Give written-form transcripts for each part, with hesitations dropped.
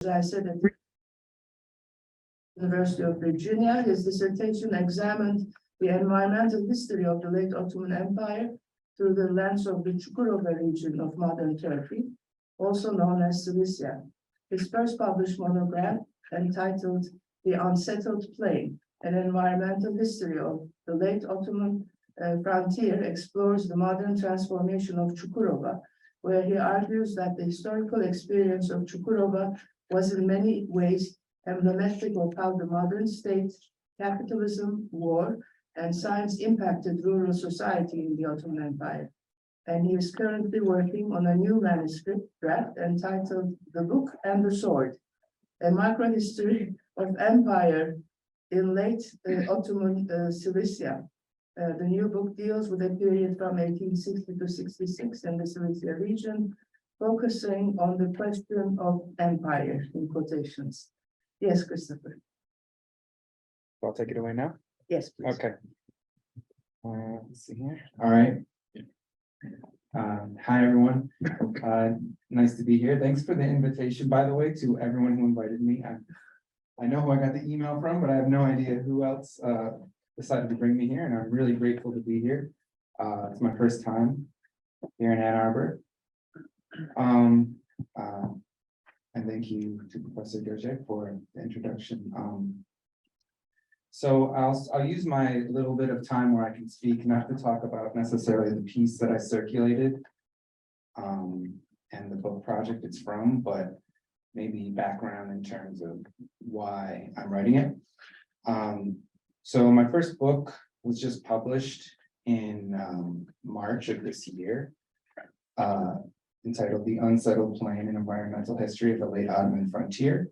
as I said, at the University of Virginia. His dissertation examined the environmental history of the late Ottoman Empire through the lens of the Çukurova region of modern Turkey, also known as Cilicia. His first published monograph, entitled The Unsettled Plain, an environmental history of the late Ottoman frontier, explores the modern transformation of Çukurova, where he argues that the historical experience of Çukurova was in many ways emblematic of how the modern state, capitalism, war, and science impacted rural society in the Ottoman Empire. And he is currently working on a new manuscript draft entitled The Book and the Sword, a macrohistory of empire in late Ottoman Cilicia. The new book deals with a period from 1860 to 66 in the Cilicia region, focusing on the question of empire, in quotations. Yes, Christopher. I'll take it away now. Yes, please. Okay. Let's see here. All right. Hi, everyone. Nice to be here. Thanks for the invitation, by the way, to everyone who invited me. I know who I got the email from, but I have no idea who else decided to bring me here, and I'm really grateful to be here. It's my first time here in Ann Arbor. And thank you to Professor Göçek for the introduction. So I'll use my little bit of time where I can speak, not to talk about necessarily the piece that I circulated and the book project it's from, but maybe background in terms of why I'm writing it. So my first book was just published in March of this year, entitled The Unsettled Plain: An Environmental History of the Late Ottoman Frontier.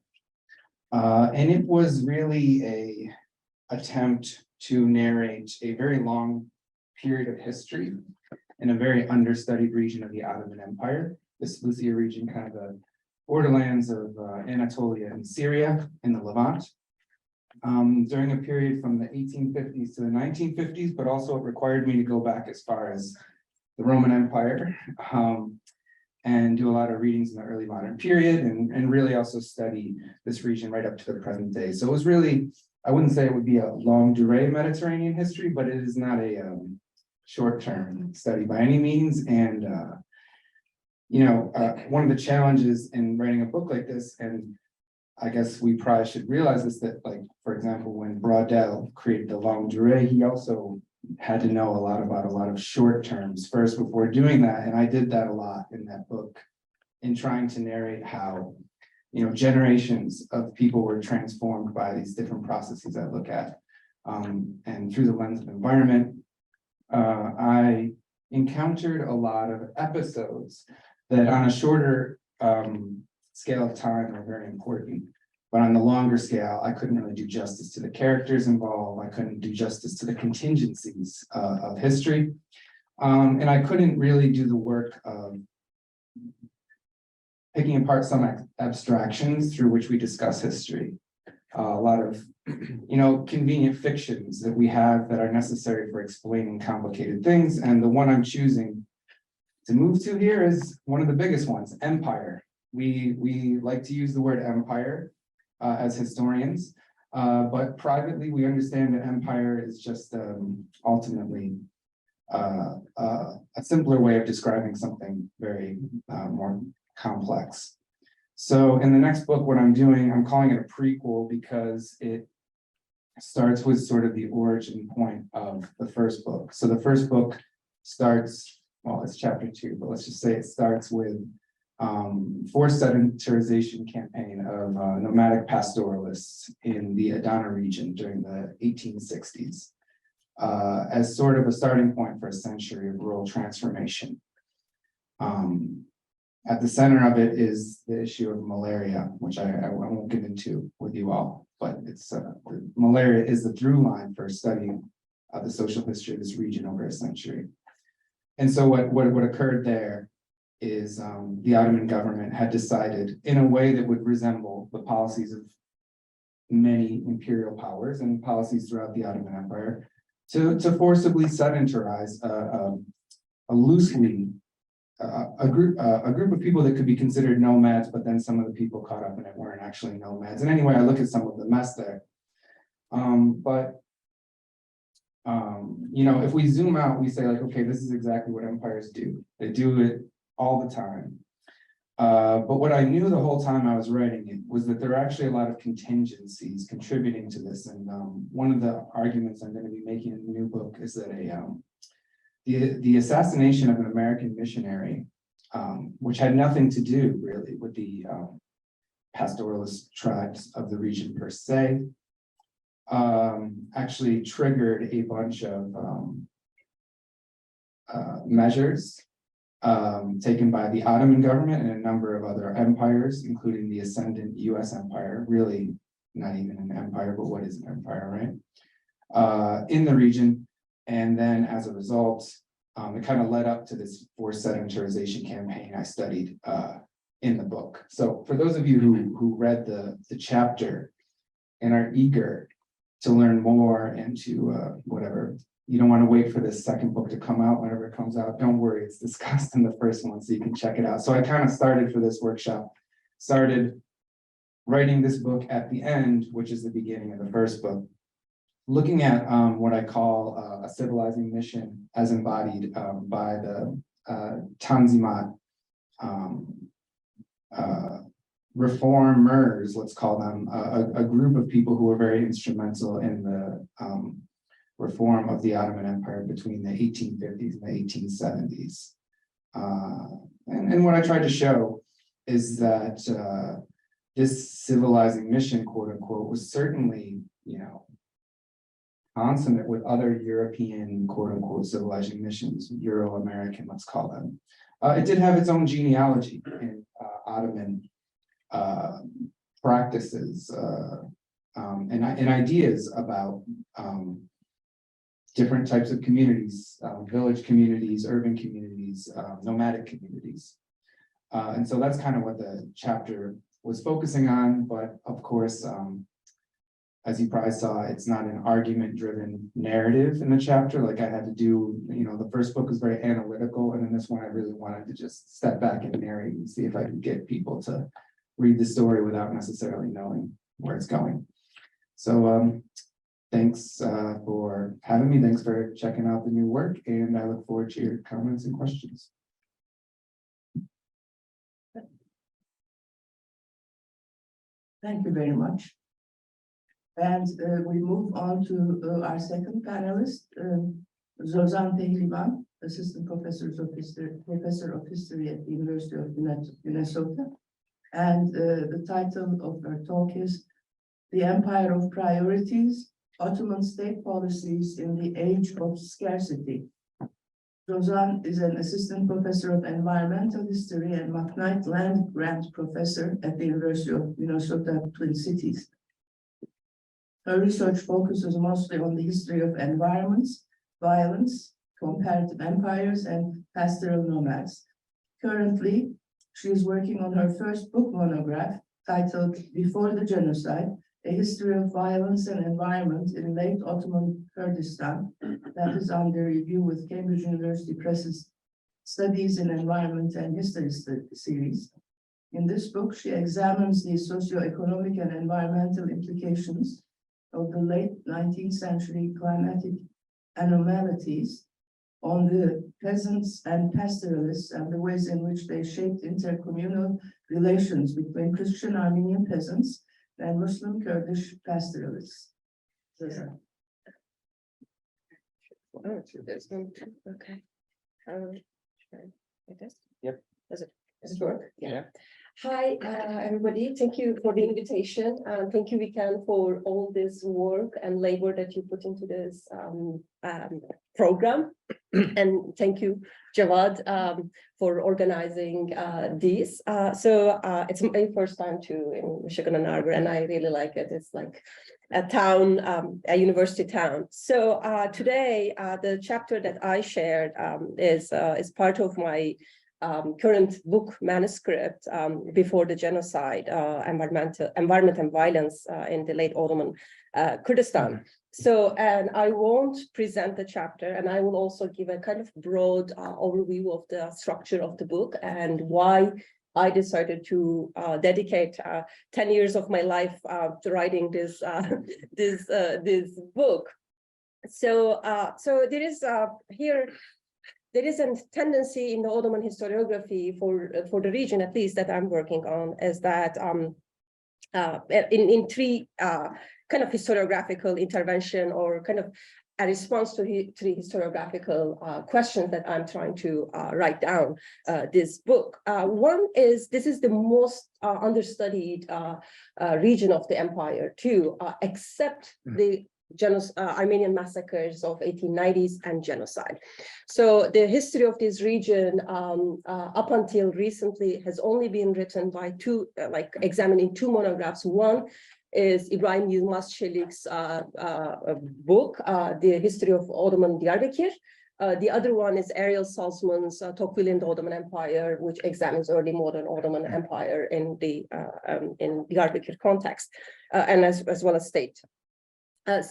And it was really a attempt to narrate a very long period of history in a very understudied region of the Ottoman Empire, the Cilicia region, kind of the borderlands of Anatolia and Syria in the Levant, during a period from the 1850s to the 1950s, but also it required me to go back as far as the Roman Empire, and do a lot of readings in the early modern period, and really also study this region right up to the present day. So it was really, I wouldn't say it would be a longue durée Mediterranean history, but it is not a short-term study by any means. And one of the challenges in writing a book like this, and I guess we probably should realize this, that, like, for example, when Braudel created the longue durée, he also had to know a lot about a lot of short terms first before doing that. And I did that a lot in that book, in trying to narrate how, generations of people were transformed by these different processes I look at. And through the lens of environment, I encountered a lot of episodes that on a shorter scale of time are very important. But on the longer scale, I couldn't really do justice to the characters involved. I couldn't do justice to the contingencies of history. And I couldn't really do the work of picking apart some abstractions through which we discuss history. A lot of, convenient fictions that we have that are necessary for explaining complicated things. And the one I'm choosing to move to here is one of the biggest ones, empire. We like to use the word empire as historians, but privately we understand that empire is just ultimately a simpler way of describing something very more complex. So in the next book, what I'm doing, I'm calling it a prequel because it starts with sort of the origin point of the first book. So the first book starts, well, it's chapter 2, but let's just say it starts with forced sedentarization campaign of nomadic pastoralists in the Adana region during the 1860s, as sort of a starting point for a century of rural transformation. At the center of it is the issue of malaria, which I won't get into with you all, but it's malaria is the through line for studying the social history of this region over a century. And so what occurred there is the Ottoman government had decided, in a way that would resemble the policies of many imperial powers and policies throughout the Ottoman Empire, to forcibly sedentarize a loosely a group of people that could be considered nomads, but then some of the people caught up in it weren't actually nomads. And anyway, I look at some of the mess there. You know, if we zoom out, we say like, okay, this is exactly what empires do. They do it all the time. But what I knew the whole time I was writing it was that there are actually a lot of contingencies contributing to this. And one of the arguments I'm going to be making in the new book is that the assassination of an American missionary, which had nothing to do really with the pastoralist tribes of the region per se, actually triggered a bunch of measures taken by the Ottoman government and a number of other empires, including the ascendant US empire, really not even an empire, but what is an empire, right? In the region. And then as a result, it kind of led up to this forced sedentarization campaign I studied in the book. So for those of you who read the chapter and are eager to learn more and to whatever, you don't want to wait for this second book to come out whenever it comes out. Don't worry, it's discussed in the first one, so you can check it out. So I kind of started for this workshop, started writing this book at the end, which is the beginning of the first book, looking at what I call a civilizing mission as embodied by the Tanzimat reformers, let's call them, a group of people who were very instrumental in the reform of the Ottoman Empire between the 1850s and the 1870s. And what I tried to show is that this civilizing mission, quote unquote, was certainly, you know, consonant with other European, quote unquote, civilizing missions, Euro-American, let's call them. It did have its own genealogy in Ottoman practices and ideas about different types of communities, village communities, urban communities, nomadic communities. And so that's kind of what the chapter was focusing on, but of course, as you probably saw, it's not an argument-driven narrative in the chapter. Like I had to do, you know, the first book was very analytical, and then this one I really wanted to just step back and narrate and see if I could get people to read the story without necessarily knowing where it's going. So thanks for having me. Thanks for checking out the new work, and I look forward to your comments and questions. Thank you very much. And we move on to our second panelist, Zozan Pehlivan, Assistant Professor of History at the University of Minnesota. And the title of her talk is The Empire of Priorities, Ottoman State Policies in the Age of Scarcity. Zozan is an Assistant Professor of Environmental History and McKnight Land Grant Professor at the University of Minnesota Twin Cities. Her research focuses mostly on the history of environments, violence, comparative empires, and pastoral nomads. Currently, she is working on her first book monograph titled Before the Genocide, A History of Violence and Environment in Late Ottoman Kurdistan, that is under review with Cambridge University Press's Studies in Environment and History series. In this book, she examines the socioeconomic and environmental implications of the late 19th century climatic anomalies on the peasants and pastoralists and the ways in which they shaped intercommunal relations between Christian Armenian peasants and Muslim Kurdish pastoralists. Oh, there's one. Okay. Like this? Yep. Does it work? Yeah. Hi, everybody. Thank you for the invitation. Thank you, Weekend, for all this work and labor that you put into this program. And thank you, Cevat, for organizing this. It's my first time in Michigan Ann Arbor, and I really like it. It's like a town, a university town. So today, the chapter that I shared is part of my current book manuscript, Before the Genocide, Environment and Violence in the Late Ottoman Kurdistan. So, and I won't present the chapter, and I will also give a kind of broad overview of the structure of the book and why I decided to dedicate 10 years of my life to writing this this book. So, there is here. There is a tendency in the Ottoman historiography for the region, at least that I'm working on, is that in three kind of historiographical intervention or kind of a response to three historiographical questions that I'm trying to write down this book. One is, this is the most understudied region of the empire too, except the Armenian massacres of 1890s and genocide. So the history of this region up until recently has only been written by examined in two monographs. One is Ibrahim Yılmaz Çelik's book, The History of Ottoman Diyarbakir. The other one is Ariel Salzman's Tocqueville in the Ottoman Empire, which examines early modern Ottoman Empire in the Diyarbakir context, and as well as state.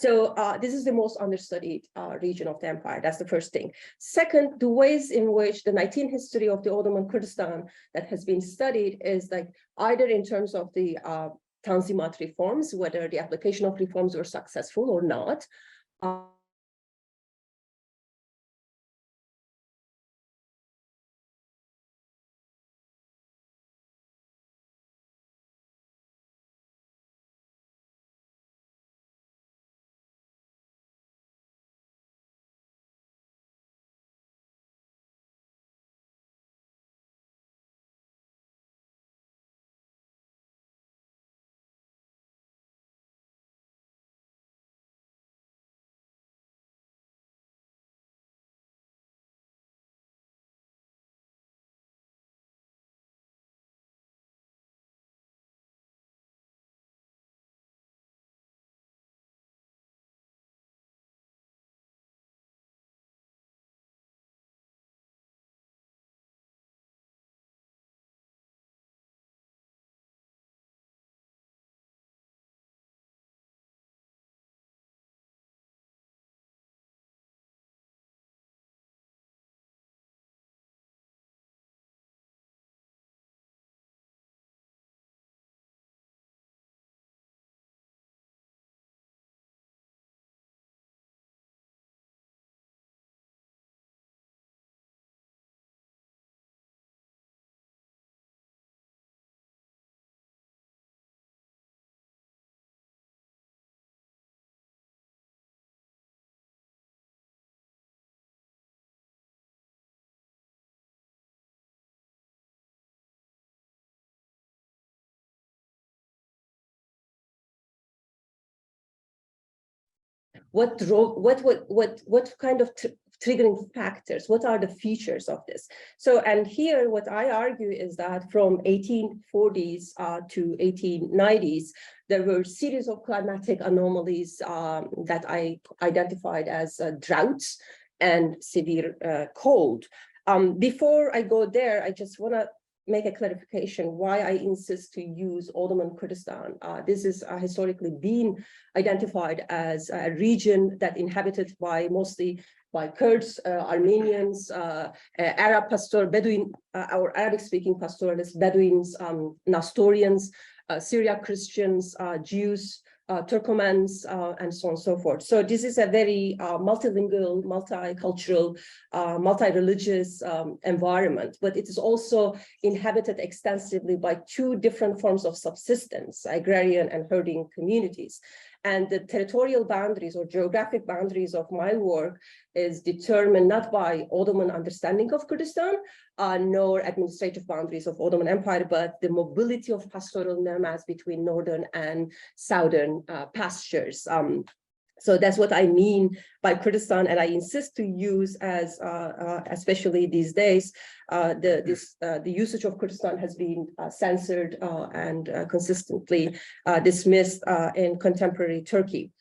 So this is the most understudied region of the empire. That's the first thing. Second, the ways in which the 19th history of the Ottoman Kurdistan that has been studied is like either in terms of the Tanzimat reforms, whether the application of reforms were successful or not. What kind of triggering factors? What are the features of this? So, and here what I argue is that from 1840s to 1890s, there were a series of climatic anomalies that I identified as droughts and severe cold. Before I go there, I just want to make a clarification why I insist to use Ottoman Kurdistan. This is historically been identified as a region that inhabited by mostly by Kurds, Armenians, Arab Bedouin, or Arabic-speaking pastoralists, Bedouins, Nestorians, Syriac Christians, Jews, Turkomans, and so on and so forth. So this is a very multilingual, multicultural, multi-religious environment, but it is also inhabited extensively by two different forms of subsistence, agrarian and herding communities. And the territorial boundaries or geographic boundaries of my work is determined not by Ottoman understanding of Kurdistan, nor administrative boundaries of Ottoman Empire, but the mobility of pastoral nomads between northern and southern pastures. So that's what I mean by Kurdistan, and I insist to use as, especially these days, the usage of Kurdistan has been censored and consistently dismissed in contemporary Turkey.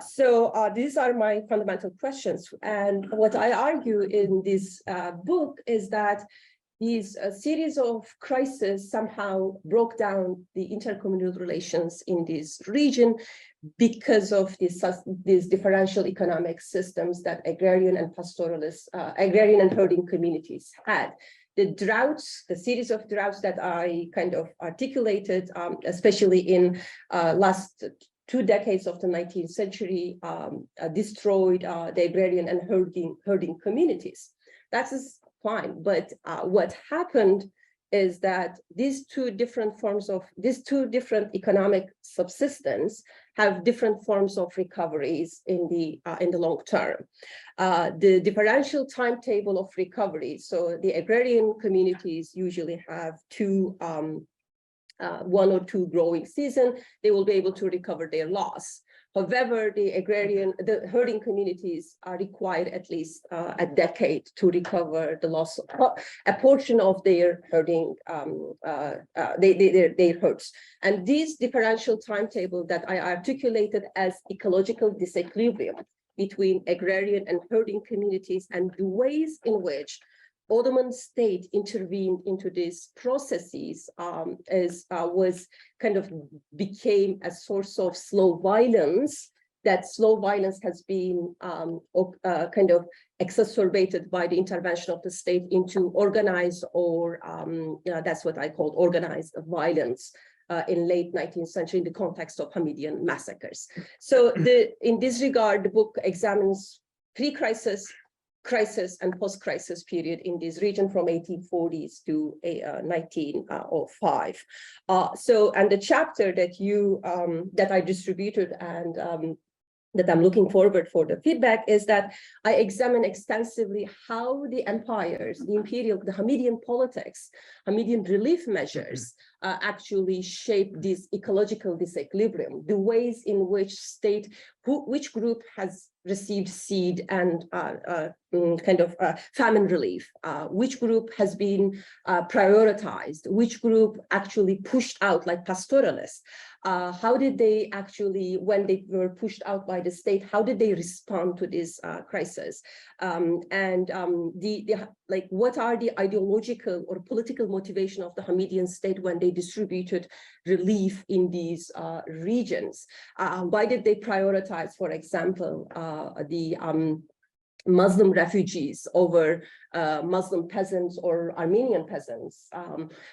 So these are my fundamental questions, and what I argue in this book is that these series of crises somehow broke down the intercommunal relations in this region because of these differential economic systems that agrarian and pastoralist, agrarian and herding communities had. The droughts, the series of droughts that I kind of articulated, especially in last 2 decades of the 19th century, destroyed the agrarian and herding communities. That is fine, but what happened is that these two different economic subsistence have different forms of recoveries in the long term. The differential timetable of recovery, so the agrarian communities usually have 1 or 2 growing seasons, they will be able to recover their loss. However, the herding communities are required at least a decade to recover the loss of a portion of their herding, their herds. And this differential timetable that I articulated as ecological disequilibrium between agrarian and herding communities and the ways in which Ottoman state intervened into these processes became a source of slow violence. That slow violence has been kind of exacerbated by the intervention of the state into organized, or that's what I call organized violence in late 19th century in the context of Hamidian massacres. So in this regard, the book examines pre-crisis, crisis and post-crisis period in this region from 1840s to 1905. And the chapter that I distributed and that I'm looking forward for the feedback is that I examine extensively how the empires, the Hamidian politics, Hamidian relief measures actually shape this ecological disequilibrium, the ways in which which group has received seed and famine relief, which group has been prioritized, which group actually pushed out, like pastoralists. How did they actually, when they were pushed out by the state, how did they respond to this crisis? What are the ideological or political motivation of the Hamidian state when they distributed relief in these regions? Why did they prioritize, for example, the Muslim refugees over Muslim peasants or Armenian peasants?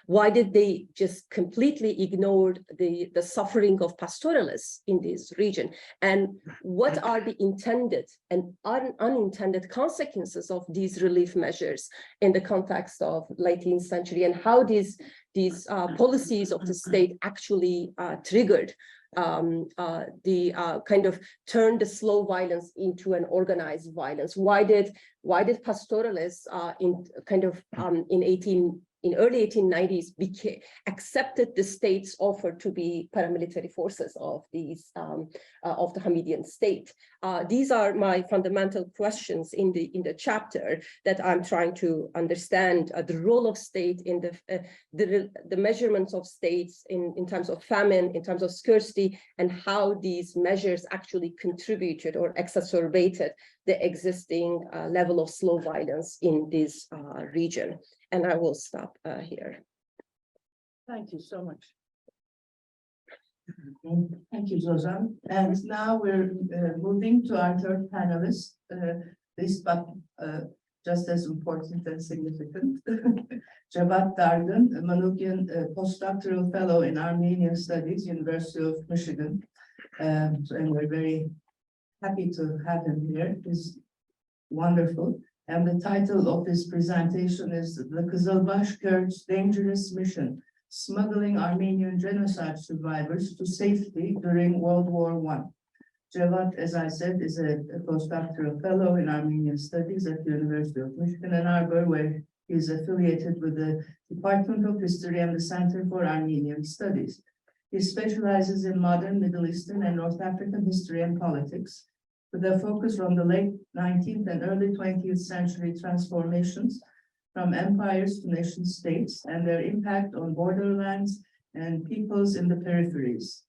Why did they just completely ignore the suffering of pastoralists in this region? And what are the intended and unintended consequences of these relief measures in the context of 19th century, and how these policies of the state actually triggered turn the slow violence into an organized violence? Why did pastoralists in early 1890s accepted the state's offer to be paramilitary forces of these of the Hamidian state? These are my fundamental questions in the chapter that I'm trying to understand the role of state in the measurements of states in terms of famine, in terms of scarcity, and how these measures actually contributed or exacerbated the existing level of slow violence in this region. And I will stop here. Thank you so much. Thank you, Zozan. And now we're moving to our third panelist, but just as important and significant, Cevat Dargın, a Manukian postdoctoral fellow in Armenian Studies, University of Michigan. And we're very happy to have him here. He's wonderful. And the title of his presentation is The Kizilbash Kurds' Dangerous Mission, Smuggling Armenian Genocide Survivors to Safety During World War I. Cevat, as I said, is a postdoctoral fellow in Armenian Studies at the University of Michigan, Ann Arbor, where he is affiliated with the Department of History and the Center for Armenian Studies. He specializes in modern Middle Eastern and North African history and politics, with a focus on the late 19th and early 20th century transformations from empires to nation states and their impact on borderlands and peoples in the peripheries.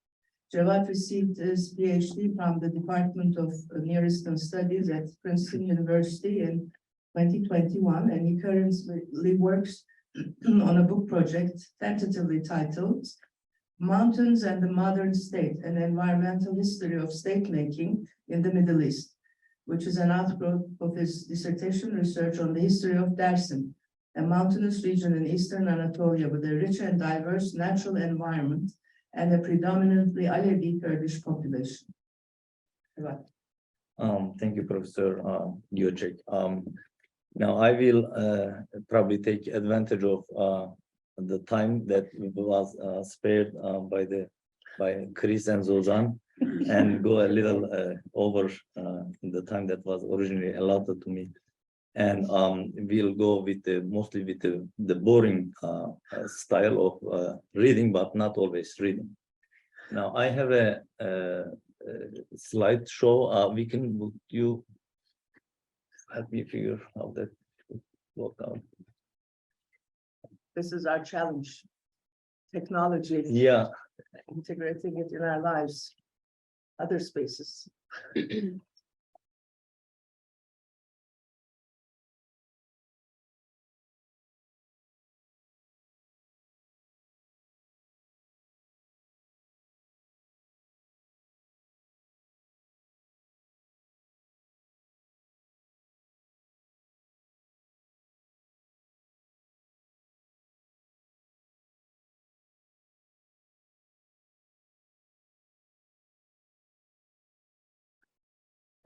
Cevat received his PhD from the Department of Near Eastern Studies at Princeton University in 2021, and he currently works on a book project tentatively titled Mountains and the Modern State, an Environmental History of State-Making in the Middle East, which is an outgrowth of his dissertation research on the history of Dersim, a mountainous region in eastern Anatolia with a rich and diverse natural environment and a predominantly Alevi Kurdish population. Cevat. Thank you, Professor Göçek. Now I will probably take advantage of the time that was spared by Chris and Zozan and go a little over the time that was originally allotted to me. And we'll go with mostly with the boring style of reading, but not always reading. Now I have a slideshow. We can, would you help me figure how that would work out? This is our challenge. Technology. Yeah. Integrating it in our lives, other spaces.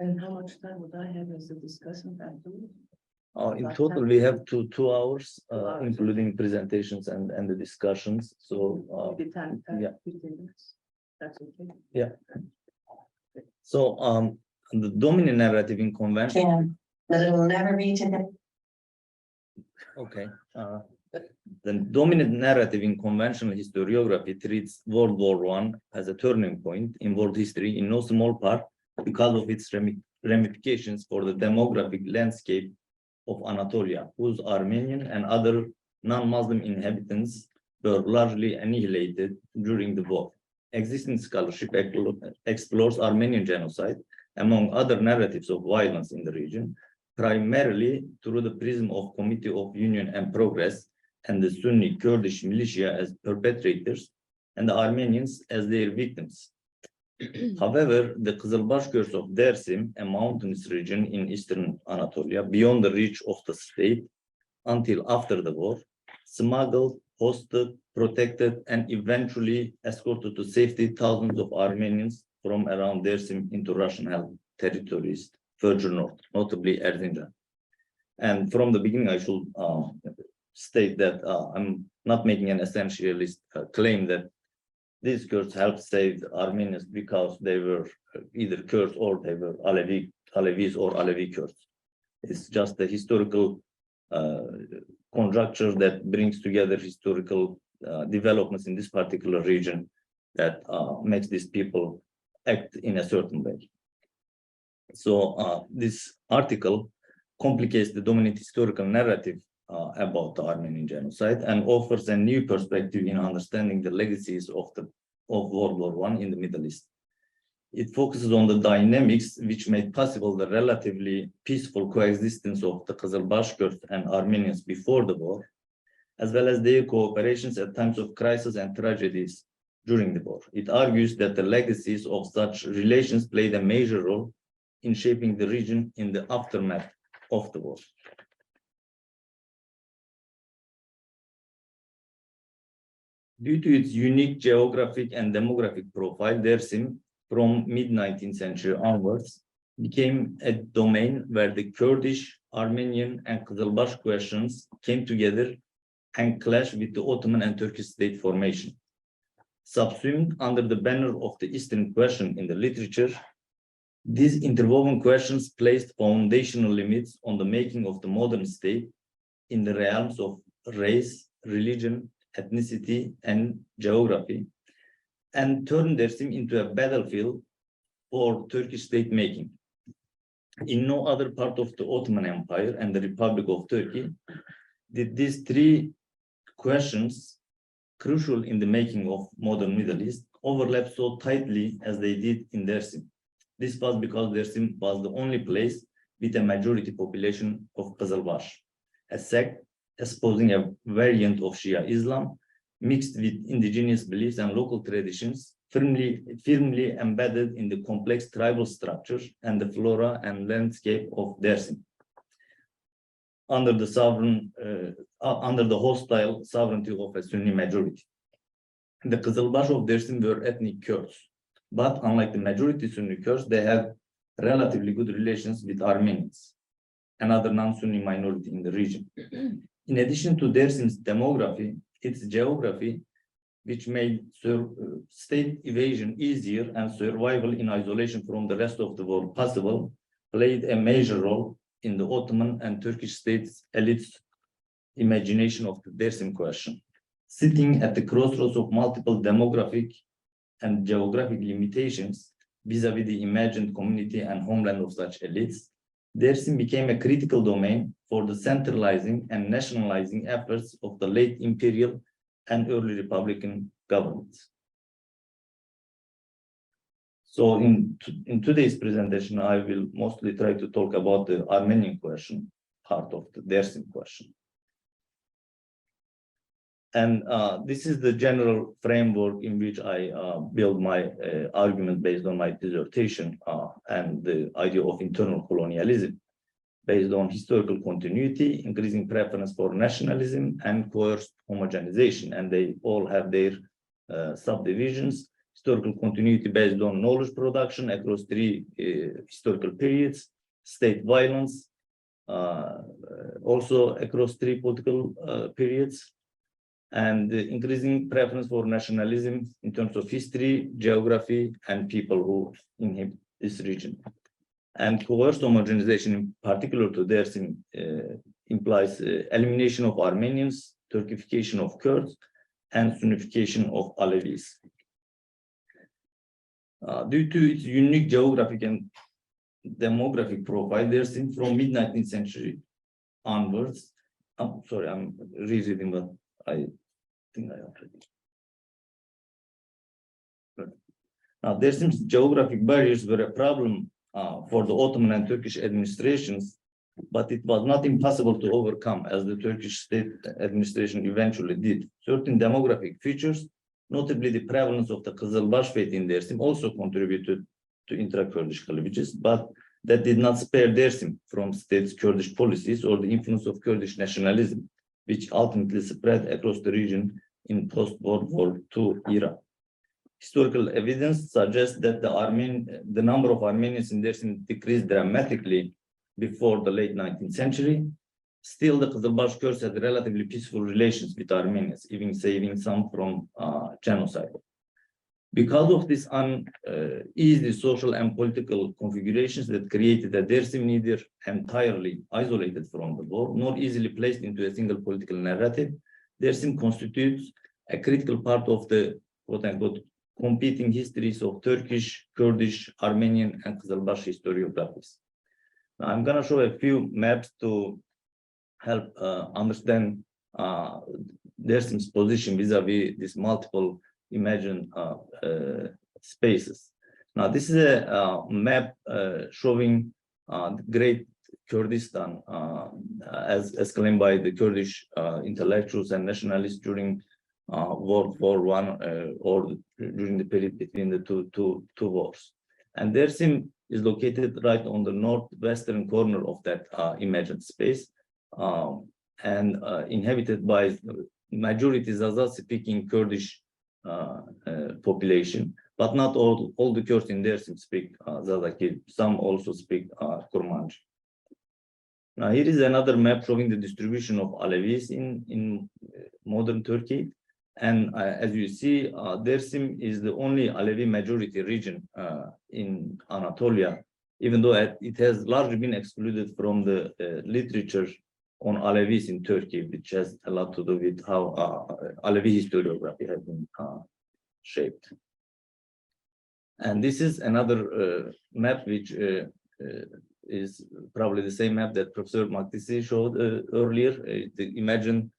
And how much time would I have as a discussant afterwards? In total, we have two hours, 2 hours. including presentations and the discussions. So, Maybe 10, yeah. 15 minutes. That's okay. yeah. So, the dominant narrative in convention. But it will never be to the Okay. The dominant narrative in conventional historiography treats World War I as a turning point in world history in no small part because of its ramifications for the demographic landscape of Anatolia, whose Armenian and other non-Muslim inhabitants were largely annihilated during the war. Existing scholarship explores Armenian genocide, among other narratives of violence in the region, primarily through the prism of Committee of Union and Progress and the Sunni Kurdish militia as perpetrators and the Armenians as their victims. However, the Kizilbash curse of Dersim, a mountainous region in eastern Anatolia, beyond the reach of the state until after the war, smuggled, hosted, protected, and eventually escorted to safety thousands of Armenians from around Dersim into Russian-held territories further north, notably Erzincan. And from the beginning, I should state that I'm not making an essentialist claim that these Kurds helped save the Armenians because they were either Kurds or they were Alevis or Alevi Kurds. It's just a historical conjuncture that brings together historical developments in this particular region that makes these people act in a certain way. So this article complicates the dominant historical narrative about the Armenian genocide and offers a new perspective in understanding the legacies of World War I in the Middle East. It focuses on the dynamics which made possible the relatively peaceful coexistence of the Kizilbash Kurds and Armenians before the war, as well as their cooperations at times of crisis and tragedies during the war. It argues that the legacies of such relations played a major role in shaping the region in the aftermath of the war. Due to its unique geographic and demographic profile, Dersim, from mid-19th century onwards, became a domain where the Kurdish, Armenian, and Kizilbash questions came together and clashed with the Ottoman and Turkish state formation. Subsumed under the banner of the Eastern question in the literature, these interwoven questions placed foundational limits on the making of the modern state in the realms of race, religion, ethnicity, and geography, and turned Dersim into a battlefield for Turkish state making. In no other part of the Ottoman Empire and the Republic of Turkey did these three questions, crucial in the making of modern Middle East, overlap so tightly as they did in Dersim. This was because Dersim was the only place with a majority population of Kizilbash, a sect espousing a variant of Shia Islam, mixed with indigenous beliefs and local traditions, firmly embedded in the complex tribal structure and the flora and landscape of Dersim, under the hostile sovereignty of a Sunni majority. The Kizilbash of Dersim were ethnic Kurds, but unlike the majority Sunni Kurds, they had relatively good relations with Armenians, another non-Sunni minority in the region. In addition to Dersim's demography, its geography, which made state evasion easier and survival in isolation from the rest of the world possible, played a major role in the Ottoman and Turkish states' elites' imagination of the Dersim question. Sitting at the crossroads of multiple demographic and geographic limitations vis-a-vis the imagined community and homeland of such elites, Dersim became a critical domain for the centralizing and nationalizing efforts of the late imperial and early republican governments. So in today's presentation, I will mostly try to talk about the Armenian question, part of the Dersim question. And this is the general framework in which I build my argument based on my dissertation and the idea of internal colonialism, based on historical continuity, increasing preference for nationalism, and coerced homogenization. And they all have their subdivisions. Historical continuity based on knowledge production across three historical periods, state violence, also across three political periods, and increasing preference for nationalism in terms of history, geography, and people who inhabit this region. And coerced homogenization, in particular to Dersim, implies elimination of Armenians, Turkification of Kurds, and Sunnification of Alevis. Due to its unique geographic and demographic profile, Dersim from mid-19th century onwards, I'm sorry, I'm rereading, but I think I already. Now, Dersim's geographic barriers were a problem for the Ottoman and Turkish administrations, but it was not impossible to overcome, as the Turkish state administration eventually did. Certain demographic features, notably the prevalence of the Kizilbash faith in Dersim, also contributed to intra-Kurdish cleavages, but that did not spare Dersim from state's Kurdish policies or the influence of Kurdish nationalism, which ultimately spread across the region in post-World War II era. Historical evidence suggests that the number of Armenians in Dersim decreased dramatically before the late 19th century. Still, the Kizilbash Kurds had relatively peaceful relations with Armenians, even saving some from genocide. Because of this uneasy social and political configurations that created a Dersim neither entirely isolated from the war, nor easily placed into a single political narrative, Dersim constitutes a critical part of the quote-unquote competing histories of Turkish, Kurdish, Armenian, and Kizilbash historiographies. Now, I'm going to show a few maps to help understand Dersim's position vis-a-vis these multiple imagined spaces. Now, this is a map showing Great Kurdistan as claimed by the Kurdish intellectuals and nationalists during World War I or during the period between the two wars. And Dersim is located right on the northwestern corner of that imagined space and inhabited by majority Zaza-speaking Kurdish population, but not all the Kurds in Dersim speak Zazaki. Some also speak Kurmanji. Now, here is another map showing the distribution of Alevis in modern Turkey. And as you see, Dersim is the only Alevi majority region in Anatolia, even though it has largely been excluded from the literature on Alevis in Turkey, which has a lot to do with how Alevi historiography has been shaped. And this is another map, which is probably the same map that Professor Maktisi showed earlier, the imagined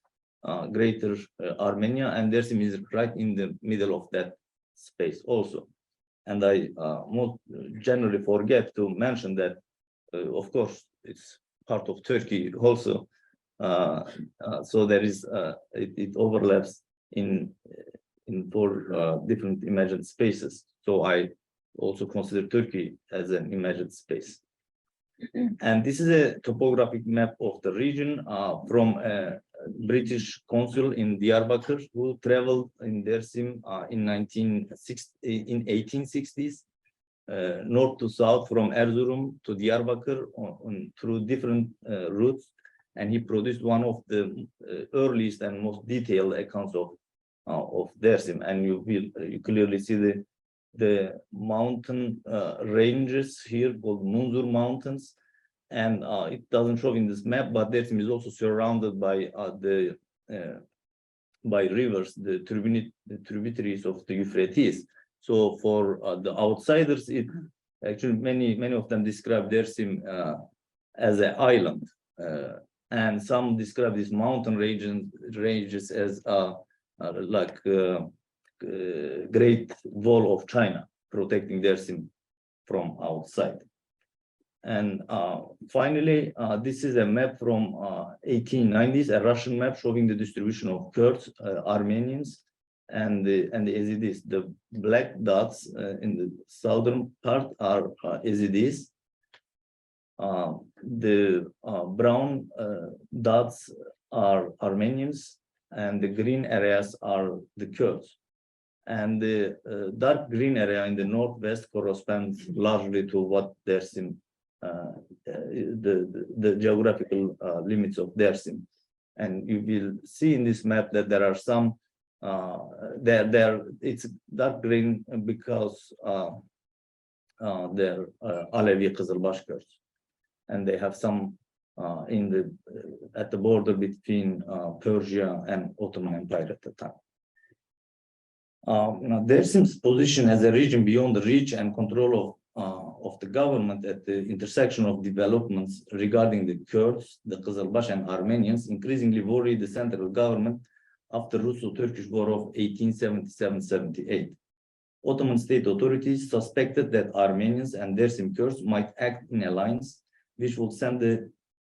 Greater Armenia, and Dersim is right in the middle of that space also. And I most generally forget to mention that, of course, it's part of Turkey also, So there is it overlaps in 4 different imagined spaces. So I also consider Turkey as an imagined space. And this is a topographic map of the region from a British consul in Diyarbakır who traveled in Dersim in 1860s, north to south from Erzurum to Diyarbakır through different routes, and he produced one of the earliest and most detailed accounts of Dersim. And you clearly see the mountain ranges here called Munzur Mountains, and it doesn't show in this map, but Dersim is also surrounded by rivers, the tributaries of the Euphrates. So for the outsiders, it actually many of them describe Dersim as an island, and some describe these mountain ranges as like Great Wall of China, protecting Dersim from outside. And finally, this is a map from 1890s, a Russian map showing the distribution of Kurds, Armenians, and the Yazidis. The black dots in the southern part are Yazidis. The brown dots are Armenians, and the green areas are the Kurds. And the dark green area in the northwest corresponds largely to what Dersim, the geographical limits of Dersim. And you will see in this map that there are some, it's dark green because they're Alevi Kizilbash Kurds. And they have some at the border between Persia and Ottoman Empire at the time. Now Dersim's position as a region beyond the reach and control of the government at the intersection of developments regarding the Kurds, the Kizilbash, and Armenians increasingly worried the central government after Russo-Turkish War of 1877-78. Ottoman state authorities suspected that Armenians and Dersim Kurds might act in alliance, which would send the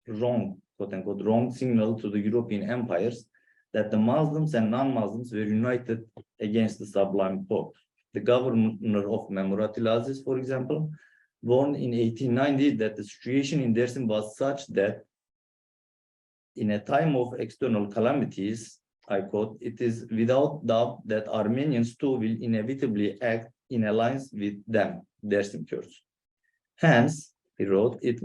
wrong, quote-unquote, wrong signal to the European empires that the Muslims and non-Muslims were united against the Sublime Porte. The governor of Memuratil Aziz, for example, warned in 1890 that the situation in Dersim was such that in a time of external calamities, I quote, "It is without doubt that Armenians too will inevitably act in alliance with them," Dersim Kurds. Hence, he wrote, it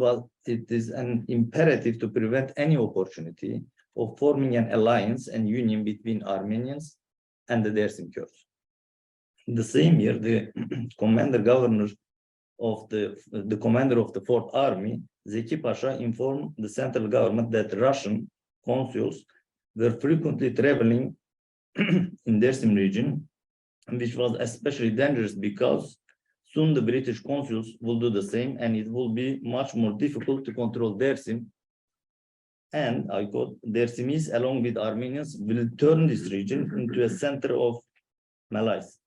is an imperative to prevent any opportunity of forming an alliance and union between Armenians and the Dersim Kurds. In the same year, the commander of the Fourth Army, Zeki Pasha, informed the central government that Russian consuls were frequently traveling in Dersim region, which was especially dangerous because soon the British consuls will do the same, and it will be much more difficult to control Dersim. And I quote, "Dersimis, along with Armenians, will turn this region into a center of malaise."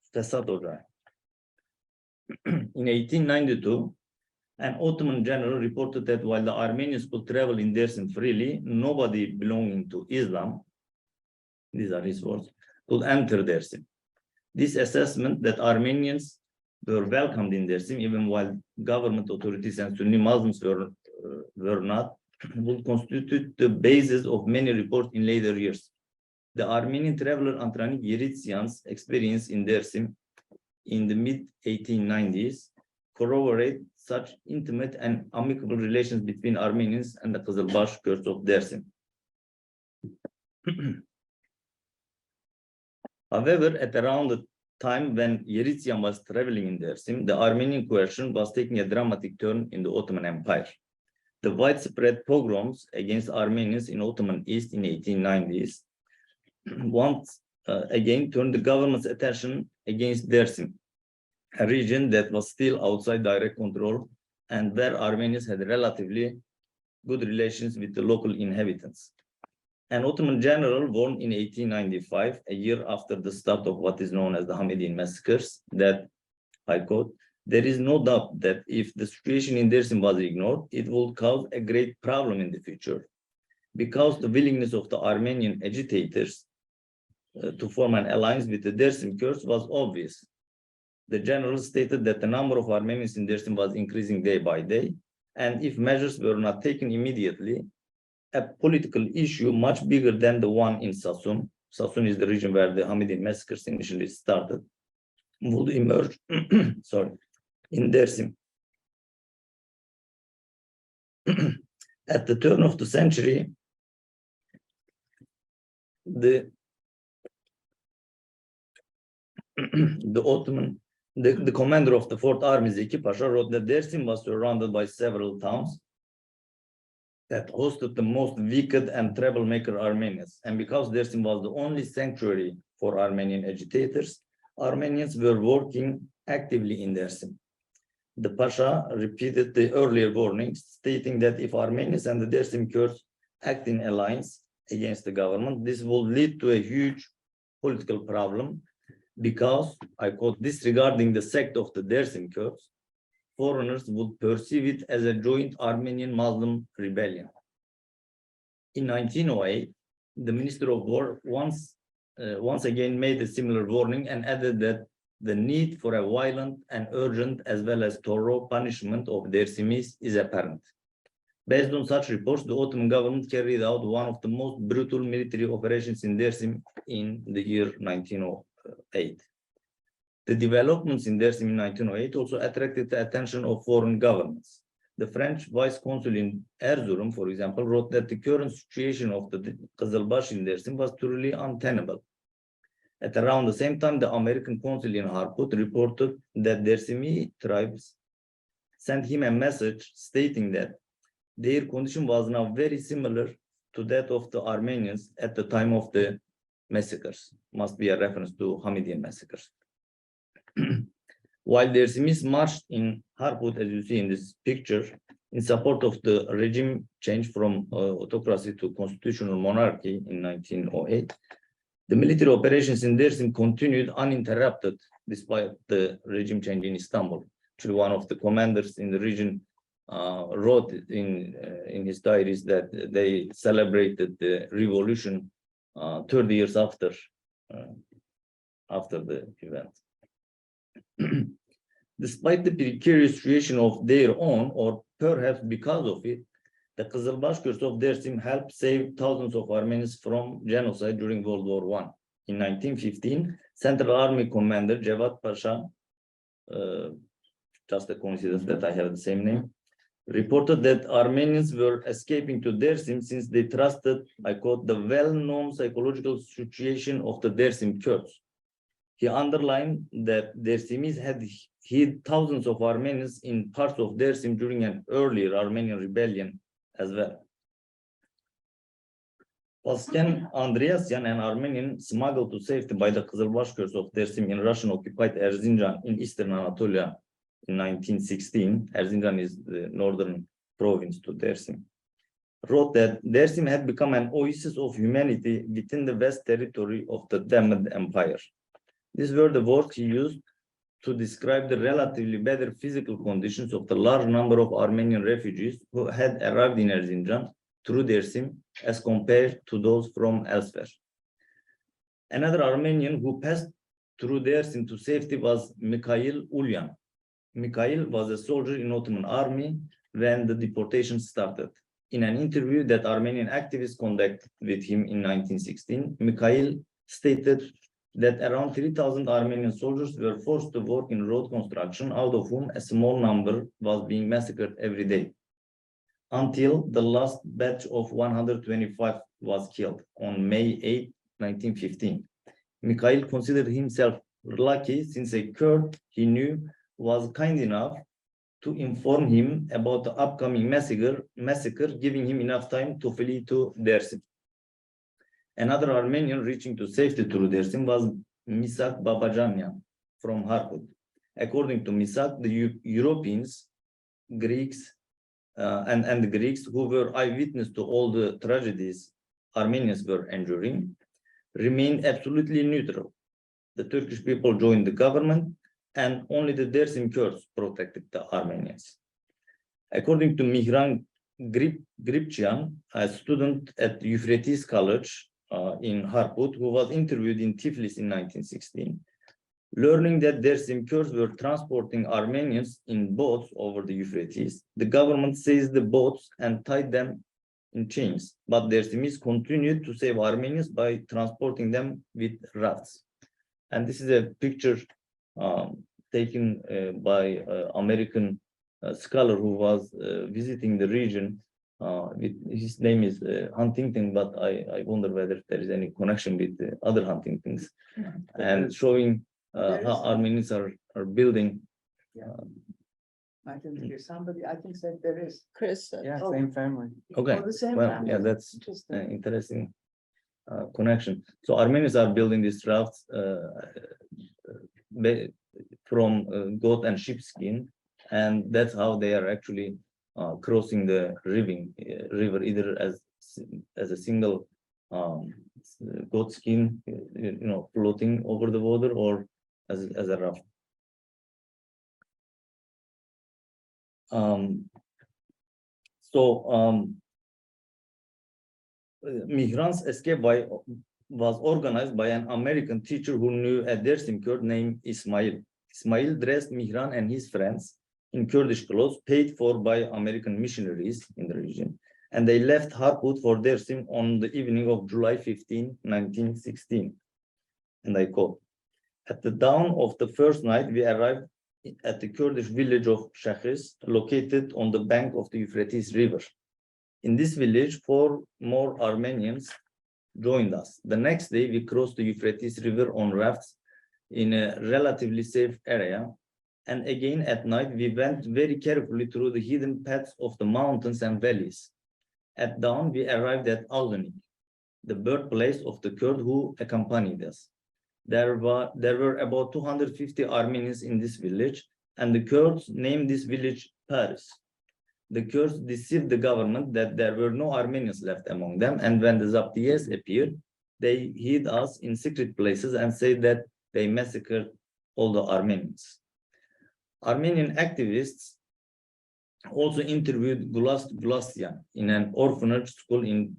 In 1892, an Ottoman general reported that while the Armenians could travel in Dersim freely, nobody belonging to Islam, these are his words, could enter Dersim. This assessment that Armenians were welcomed in Dersim, even while government authorities and Sunni Muslims were not, would constitute the basis of many reports in later years. The Armenian traveler Antranik Yeritzian's experience in Dersim in the mid-1890s corroborate such intimate and amicable relations between Armenians and the Kizilbash Kurds of Dersim. However, at around the time when Yeritzian was traveling in Dersim, the Armenian coercion was taking a dramatic turn in the Ottoman Empire. The widespread pogroms against Armenians in Ottoman East in 1890s once again turned the government's attention against Dersim, a region that was still outside direct control and where Armenians had relatively good relations with the local inhabitants. An Ottoman general warned in 1895, a year after the start of what is known as the Hamidian massacres, that, I quote, "There is no doubt that if the situation in Dersim was ignored, it would cause a great problem in the future. because the willingness of the Armenian agitators to form an alliance with the Dersim Kurds was obvious. The general stated that the number of Armenians in Dersim was increasing day by day, and if measures were not taken immediately, a political issue much bigger than the one in Sasun, Sasun is the region where the Hamidian massacres initially started, would emerge in Dersim. At the turn of the century, the commander of the Fourth Army, Zeki Pasha, wrote that Dersim was surrounded by several towns that hosted the most wicked and troublemaker Armenians. And because Dersim was the only sanctuary for Armenian agitators, Armenians were working actively in Dersim. The Pasha repeated the earlier warnings, stating that if Armenians and the Dersim Kurds act in alliance against the government, this will lead to a huge political problem because, I quote, disregarding the sect of the Dersim Kurds, foreigners would perceive it as a joint Armenian Muslim rebellion. In 1908, the Minister of War once again made a similar warning and added that the need for a violent and urgent as well as thorough punishment of Dersimis is apparent. Based on such reports, the Ottoman government carried out one of the most brutal military operations in Dersim in the year 1908. The developments in Dersim in 1908 also attracted the attention of foreign governments. The French vice consul in Erzurum, for example, wrote that the current situation of the Kizilbash in Dersim was truly untenable. At around the same time, the American consul in Harput reported that Dersimi tribes sent him a message stating that their condition was now very similar to that of the Armenians at the time of the massacres. Must be a reference to Hamidian massacres. While the Dersimis marched in Harput, as you see in this picture, in support of the regime change from autocracy to constitutional monarchy in 1908, the military operations in Dersim continued uninterrupted despite the regime change in Istanbul. Actually, one of the commanders in the region wrote in his diaries that they celebrated the revolution 30 years after the event. Despite the precarious situation of their own, or perhaps because of it, the Kizilbash Kurds of Dersim helped save thousands of Armenians from genocide during World War I. In 1915, Central Army Commander Cevat Pasha, just a coincidence that I have the same name, reported that Armenians were escaping to Dersim since they trusted, I quote, the well-known psychological situation of the Dersim Kurds. He underlined that Dersimis had hid thousands of Armenians in parts of Dersim during an earlier Armenian rebellion as well. Pasken Andreasyan, an Armenian smuggled to safety by the Kizilbash Kurds of Dersim in Russian-occupied Erzincan in eastern Anatolia in 1916, Erzincan is the northern province to Dersim, wrote that Dersim had become an oasis of humanity within the vast territory of the damned empire. These were the words he used to describe the relatively better physical conditions of the large number of Armenian refugees who had arrived in Erzincan through Dersim as compared to those from elsewhere. Another Armenian who passed through Dersim to safety was Mikhail Ulyan. Mikhail was a soldier in Ottoman army when the deportation started. In an interview that Armenian activists conducted with him in 1916, Mikhail stated that around 3,000 Armenian soldiers were forced to work in road construction, out of whom a small number was being massacred every day, until the last batch of 125 was killed on May 8, 1915. Mikhail considered himself lucky since a Kurd he knew was kind enough to inform him about the upcoming massacre, giving him enough time to flee to Dersim. Another Armenian reaching to safety through Dersim was Misak Babajanyan from Harput. According to Misak, the Europeans, Greeks, and the Greeks who were eyewitness to all the tragedies Armenians were enduring remained absolutely neutral. The Turkish people joined the government, and only the Dersim Kurds protected the Armenians. According to Mihran Gratien, a student at Euphrates College in Harput, who was interviewed in Tiflis in 1916, learning that Dersim Kurds were transporting Armenians in boats over the Euphrates, the government seized the boats and tied them in chains, but Dersimis continued to save Armenians by transporting them with rafts. And this is a picture taken by American scholar who was visiting the region. His name is Huntington, but I wonder whether there is any connection with the other Huntingtons, and showing how Armenians are building. I think there's somebody, I think that there is. Chris. Yeah, Oh. same family. Okay, Oh, the same well, family. yeah, that's Interesting. interesting connection. So Armenians are building these rafts from goat and sheep skin, and that's how they are actually crossing the river either as a single goat skin, floating over the water, or as a raft. Migrants escape was organized by an American teacher who knew a Dersim Kurd named Ismail. Ismail dressed Mihran and his friends in Kurdish clothes paid for by American missionaries in the region, and they left Harput for Dersim on the evening of July 15, 1916. And I quote, "At the dawn of the first night, we arrived at the Kurdish village of Shakhis, located on the bank of the Euphrates River. In this village, 4 more Armenians joined us. The next day, we crossed the Euphrates River on rafts in a relatively safe area. And again at night, we went very carefully through the hidden paths of the mountains and valleys. At dawn, we arrived at Auzunik, the birthplace of the Kurd who accompanied us. There were about 250 Armenians in this village, and the Kurds named this village Paris. The Kurds deceived the government that there were no Armenians left among them, and when the Zaptiyes appeared, they hid us in secret places and said that they massacred all the Armenians." Armenian activists also interviewed Gratien in an orphanage school in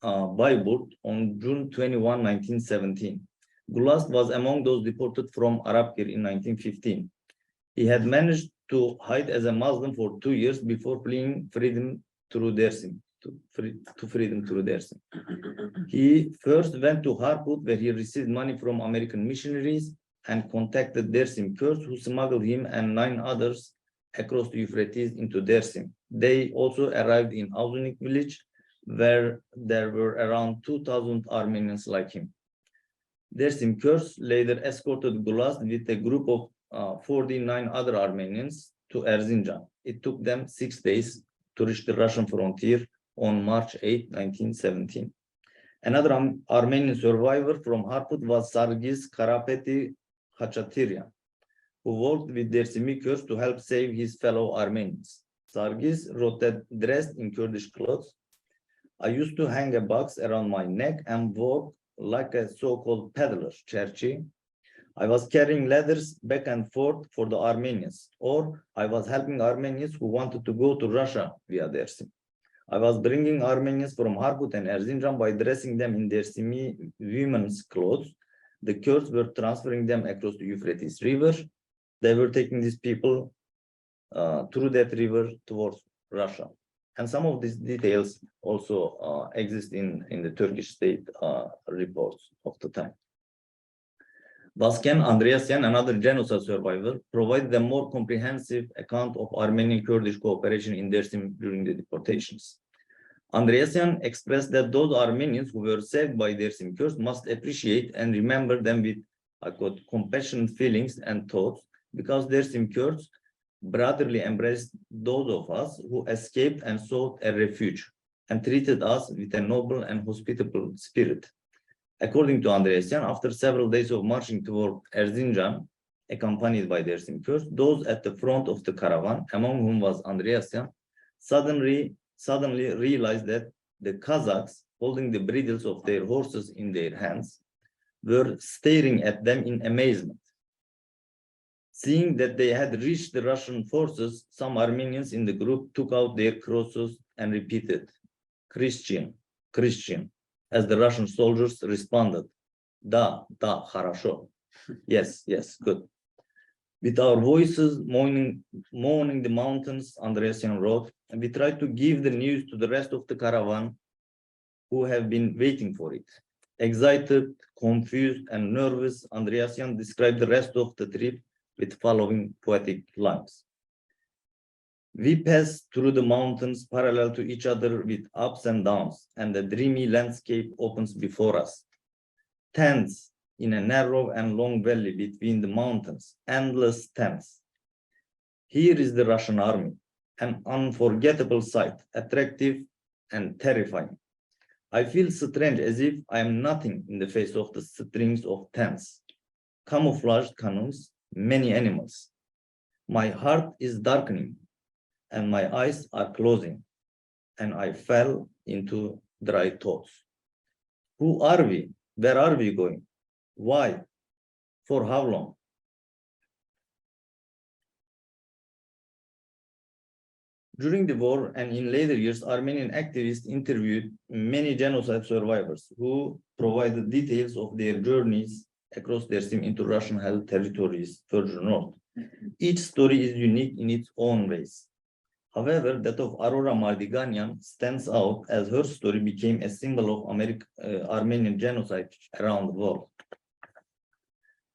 Bayburt on June 21, 1917. Gulast was among those deported from Arapkir in 1915. He had managed to hide as a Muslim for 2 years before fleeing freedom through Dersim. Freedom through Dersim. He first went to Harput, where he received money from American missionaries and contacted Dersim Kurds, who smuggled him and 9 others across the Euphrates into Dersim. They also arrived in Auzunik village, where there were around 2,000 Armenians like him. Dersim Kurds later escorted Gulast with a group of 49 other Armenians to Erzincan. It took them 6 days to reach the Russian frontier on March 8, 1917. Another Armenian survivor from Harput was Sargis Karapeti Khachaturian, who worked with Dersimi Kurds to help save his fellow Armenians. Sargis wrote that, dressed in Kurdish clothes, "I used to hang a box around my neck and walk like a so-called peddler, cherchi. I was carrying ladders back and forth for the Armenians, or I was helping Armenians who wanted to go to Russia via Dersim. I was bringing Armenians from Harput and Erzincan by dressing them in Dersimi women's clothes. The Kurds were transferring them across the Euphrates River. They were taking these people through that river towards Russia." And some of these details also exist in the Turkish state reports of the time. Vasken Andreasyan, another genocide survivor, provided a more comprehensive account of Armenian-Kurdish cooperation in Dersim during the deportations. Andreasyan expressed that those Armenians who were saved by Dersim Kurds must appreciate and remember them with, I quote, "compassionate feelings and thoughts, because Dersim Kurds brotherly embraced those of us who escaped and sought a refuge, and treated us with a noble and hospitable spirit." According to Andreasyan, after several days of marching toward Erzincan, accompanied by Dersim Kurds, those at the front of the caravan, among whom was Andreasyan, suddenly realized that the Kazakhs, holding the bridles of their horses in their hands, were staring at them in amazement. Seeing that they had reached the Russian forces, some Armenians in the group took out their crosses and repeated, Christian, Christian, as the Russian soldiers responded, Da, хорошо. Yes, yes, good. With our voices moaning the mountains, Andreasian wrote, and we tried to give the news to the rest of the caravan who have been waiting for it. Excited, confused, and nervous, Andreasian described the rest of the trip with following poetic lines. We passed through the mountains parallel to each other with ups and downs, and the dreamy landscape opens before us. Tents in a narrow and long valley between the mountains, endless tents. Here is the Russian army, an unforgettable sight, attractive and terrifying. I feel strange, as if I am nothing in the face of the strings of tents, camouflaged canoes, many animals. My heart is darkening and my eyes are closing, and I fell into dry thoughts. Who are we? Where are we going? Why? For how long? During the war and in later years, Armenian activists interviewed many genocide survivors who provided details of their journeys across their sim into Russian-held territories further north. Each story is unique in its own ways. However, that of Aurora Mardiganian stands out as her story became a symbol of Armenian genocide around the world.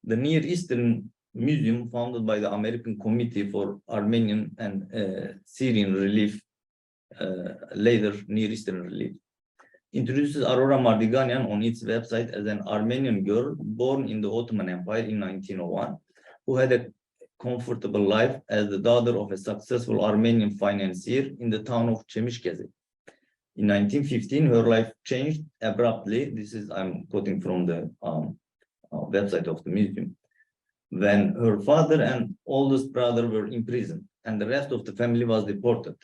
The Near Eastern Museum, founded by the American Committee for Armenian and Syrian Relief, later Near Eastern Relief, introduces Aurora Mardiganian on its website as an Armenian girl born in the Ottoman Empire in 1901, who had a comfortable life as the daughter of a successful Armenian financier in the town of Çemişgezek. In 1915, her life changed abruptly. This is, I'm quoting from the website of the museum, when her father and oldest brother were imprisoned and the rest of the family was deported.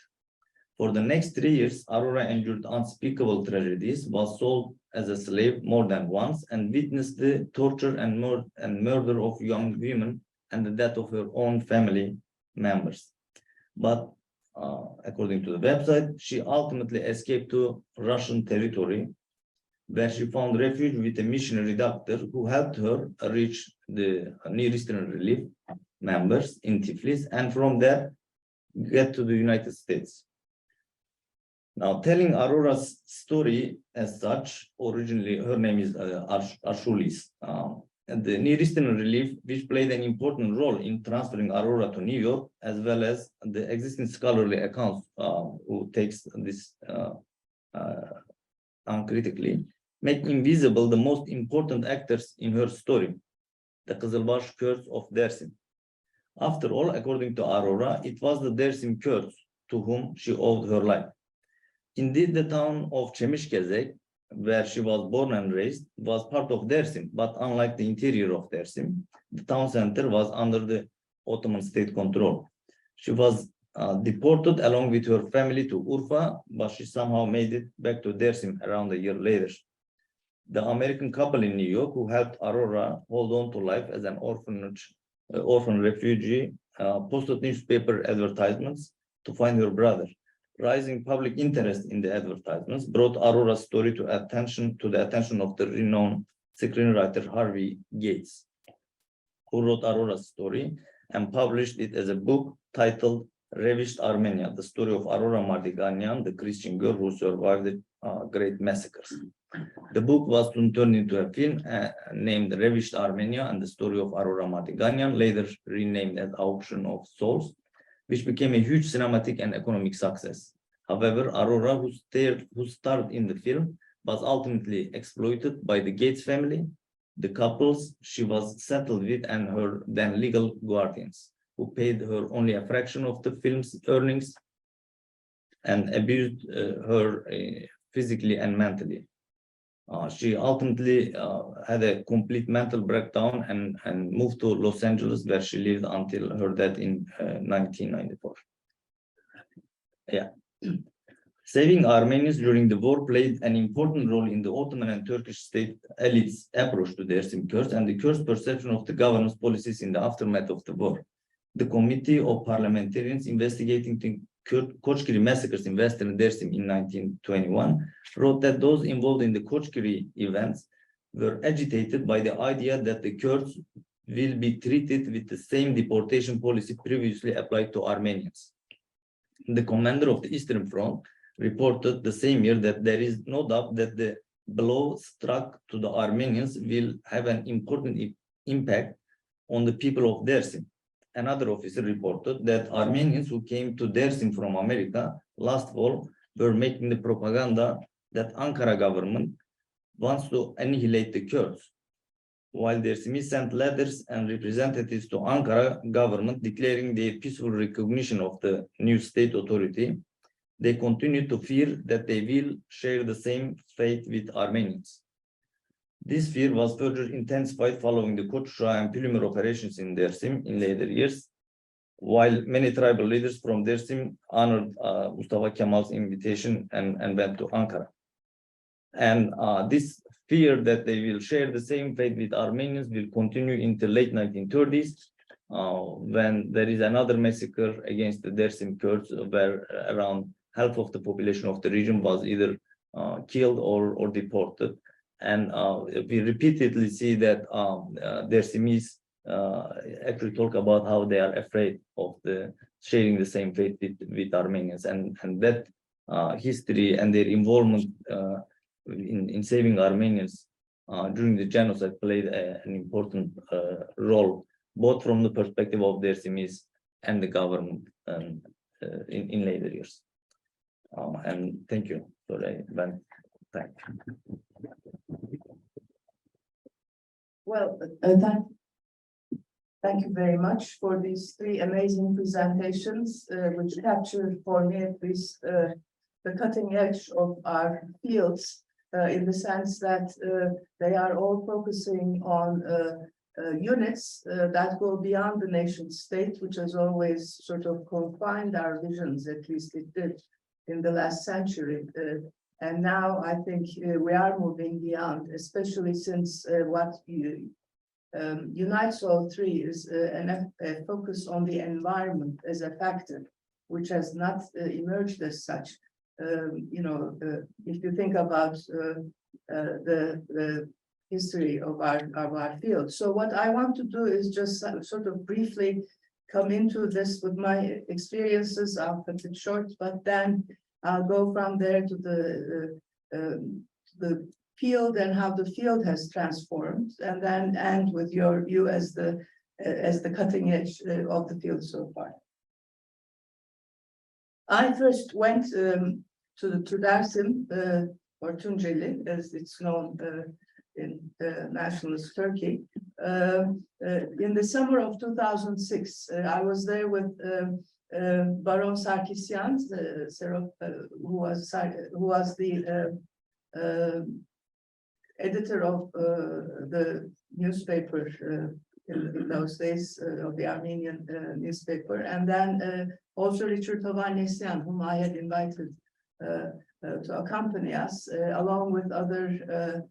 For the next 3 years, Aurora endured unspeakable tragedies, was sold as a slave more than once, and witnessed the torture and murder of young women and the death of her own family members. But according to the website, she ultimately escaped to Russian territory, where she found refuge with a missionary doctor who helped her reach the Near Eastern Relief members in Tiflis, and from there get to the United States. Now, telling Aurora's story as such, originally her name is Arshulis, and the Near Eastern Relief, which played an important role in transferring Aurora to New York, as well as the existing scholarly accounts who takes this uncritically, make invisible the most important actors in her story, the Kizilbash Kurds of Dersim. After all, according to Aurora, it was the Dersim Kurds to whom she owed her life. Indeed, the town of Çemişgezek, where she was born and raised, was part of Dersim, but unlike the interior of Dersim, the town center was under the Ottoman state control. She was deported along with her family to Urfa, but she somehow made it back to Dersim around a year later. The American couple in New York, who helped Aurora hold on to life as an orphan refugee, posted newspaper advertisements to find her brother. Rising public interest in the advertisements brought Aurora's story to the attention of the renowned screenwriter Harvey Gates, who wrote Aurora's story and published it as a book titled Revised Armenia, the story of Aurora Mardiganian, the Christian girl who survived the great massacres. The book was soon turned into a film named Revised Armenia and the story of Aurora Mardiganian, later renamed as Auction of Souls, which became a huge cinematic and economic success. However, Aurora, who starred in the film, was ultimately exploited by the Gates family, the couples she was settled with, and her then legal guardians, who paid her only a fraction of the film's earnings and abused her physically and mentally. She ultimately had a complete mental breakdown and moved to Los Angeles, where she lived until her death in 1994. Yeah. Saving Armenians during the war played an important role in the Ottoman and Turkish state elites' approach to Dersim Kurds and the Kurds' perception of the government's policies in the aftermath of the war. The Committee of Parliamentarians investigating the Koçgiri massacres in Western Dersim in 1921 wrote that those involved in the Koçgiri events were agitated by the idea that the Kurds will be treated with the same deportation policy previously applied to Armenians. The commander of the Eastern Front reported the same year that there is no doubt that the blow struck to the Armenians will have an important impact on the people of Dersim. Another officer reported that Armenians who came to Dersim from America last fall were making the propaganda that Ankara government wants to annihilate the Kurds, while Dersim sent letters and representatives to Ankara government declaring their peaceful recognition of the new state authority. They continue to fear that they will share the same fate with Armenians. This fear was further intensified following the Koçra and Pülümür operations in Dersim in later years, while many tribal leaders from Dersim honored Mustafa Kemal's invitation and went to Ankara. And this fear that they will share the same fate with Armenians will continue into late 1930s, when there is another massacre against the Dersim Kurds, where around half of the population of the region was either killed or deported. And we repeatedly see that Dersimis actually talk about how they are afraid of sharing the same fate with Armenians, and that history and their involvement in saving Armenians during the genocide played an important role, both from the perspective of Dersimis and the government in later years. And thank you for the event. Thank you. Well, thank you very much for these three amazing presentations, which capture for me at least the cutting edge of our fields, in the sense that they are all focusing on units that go beyond the nation state, which has always sort of confined our visions, at least it did in the last century. And now I think we are moving beyond, especially since what unites all three is a focus on the environment as a factor, which has not emerged as such. If you think about the history of our field. So what I want to do is just sort of briefly come into this with my experiences. I'll cut it short, but then I'll go from there to the field and how the field has transformed, and then end with your view as the cutting edge of the field so far. I first went to Dersim, or Tunceli, as it's known in nationalist Turkey, in the summer of 2006. I was there with Baron Sarkisyan, who was the editor of the newspaper in those days, of the Armenian newspaper, and then also Richard Hovhannisyan, whom I had invited to accompany us, along with other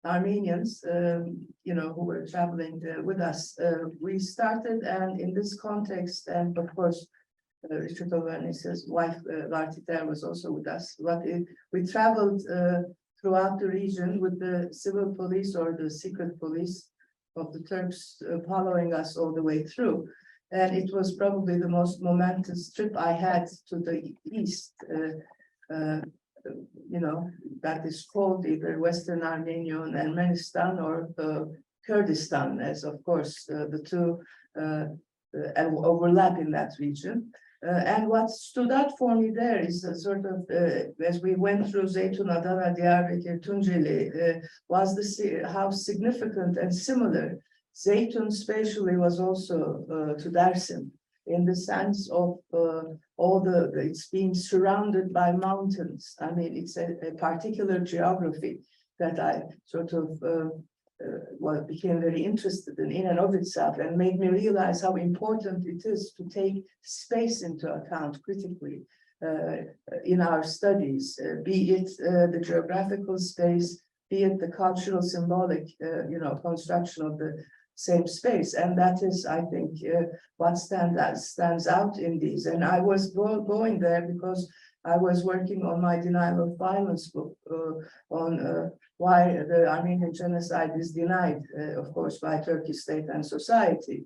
Armenians, who were traveling with us. We started, and in this context, and of course, Richard Hovhannisyan's wife, Vartiter, was also with us. But we traveled throughout the region with the civil police or the secret police of the Turks following us all the way through. And it was probably the most momentous trip I had to the east, that is called either Western Armenia and Ermenistan, or Kurdistan, as of course the two overlap in that region. And what stood out for me there is a sort of, as we went through Zeytun, Adana, Diyarbakir, Tunceli, was how significant and similar Zeytun spatially was also to Dersim, in the sense of it's being surrounded by mountains. I mean, it's a particular geography that I sort of became very interested in and of itself, and made me realize how important it is to take space into account critically in our studies, be it the geographical space, be it the cultural symbolic, construction of the same space. And that is, I think, what stands out in these. And I was going there because I was working on my denial of violence book on why the Armenian genocide is denied, of course, by Turkish state and society.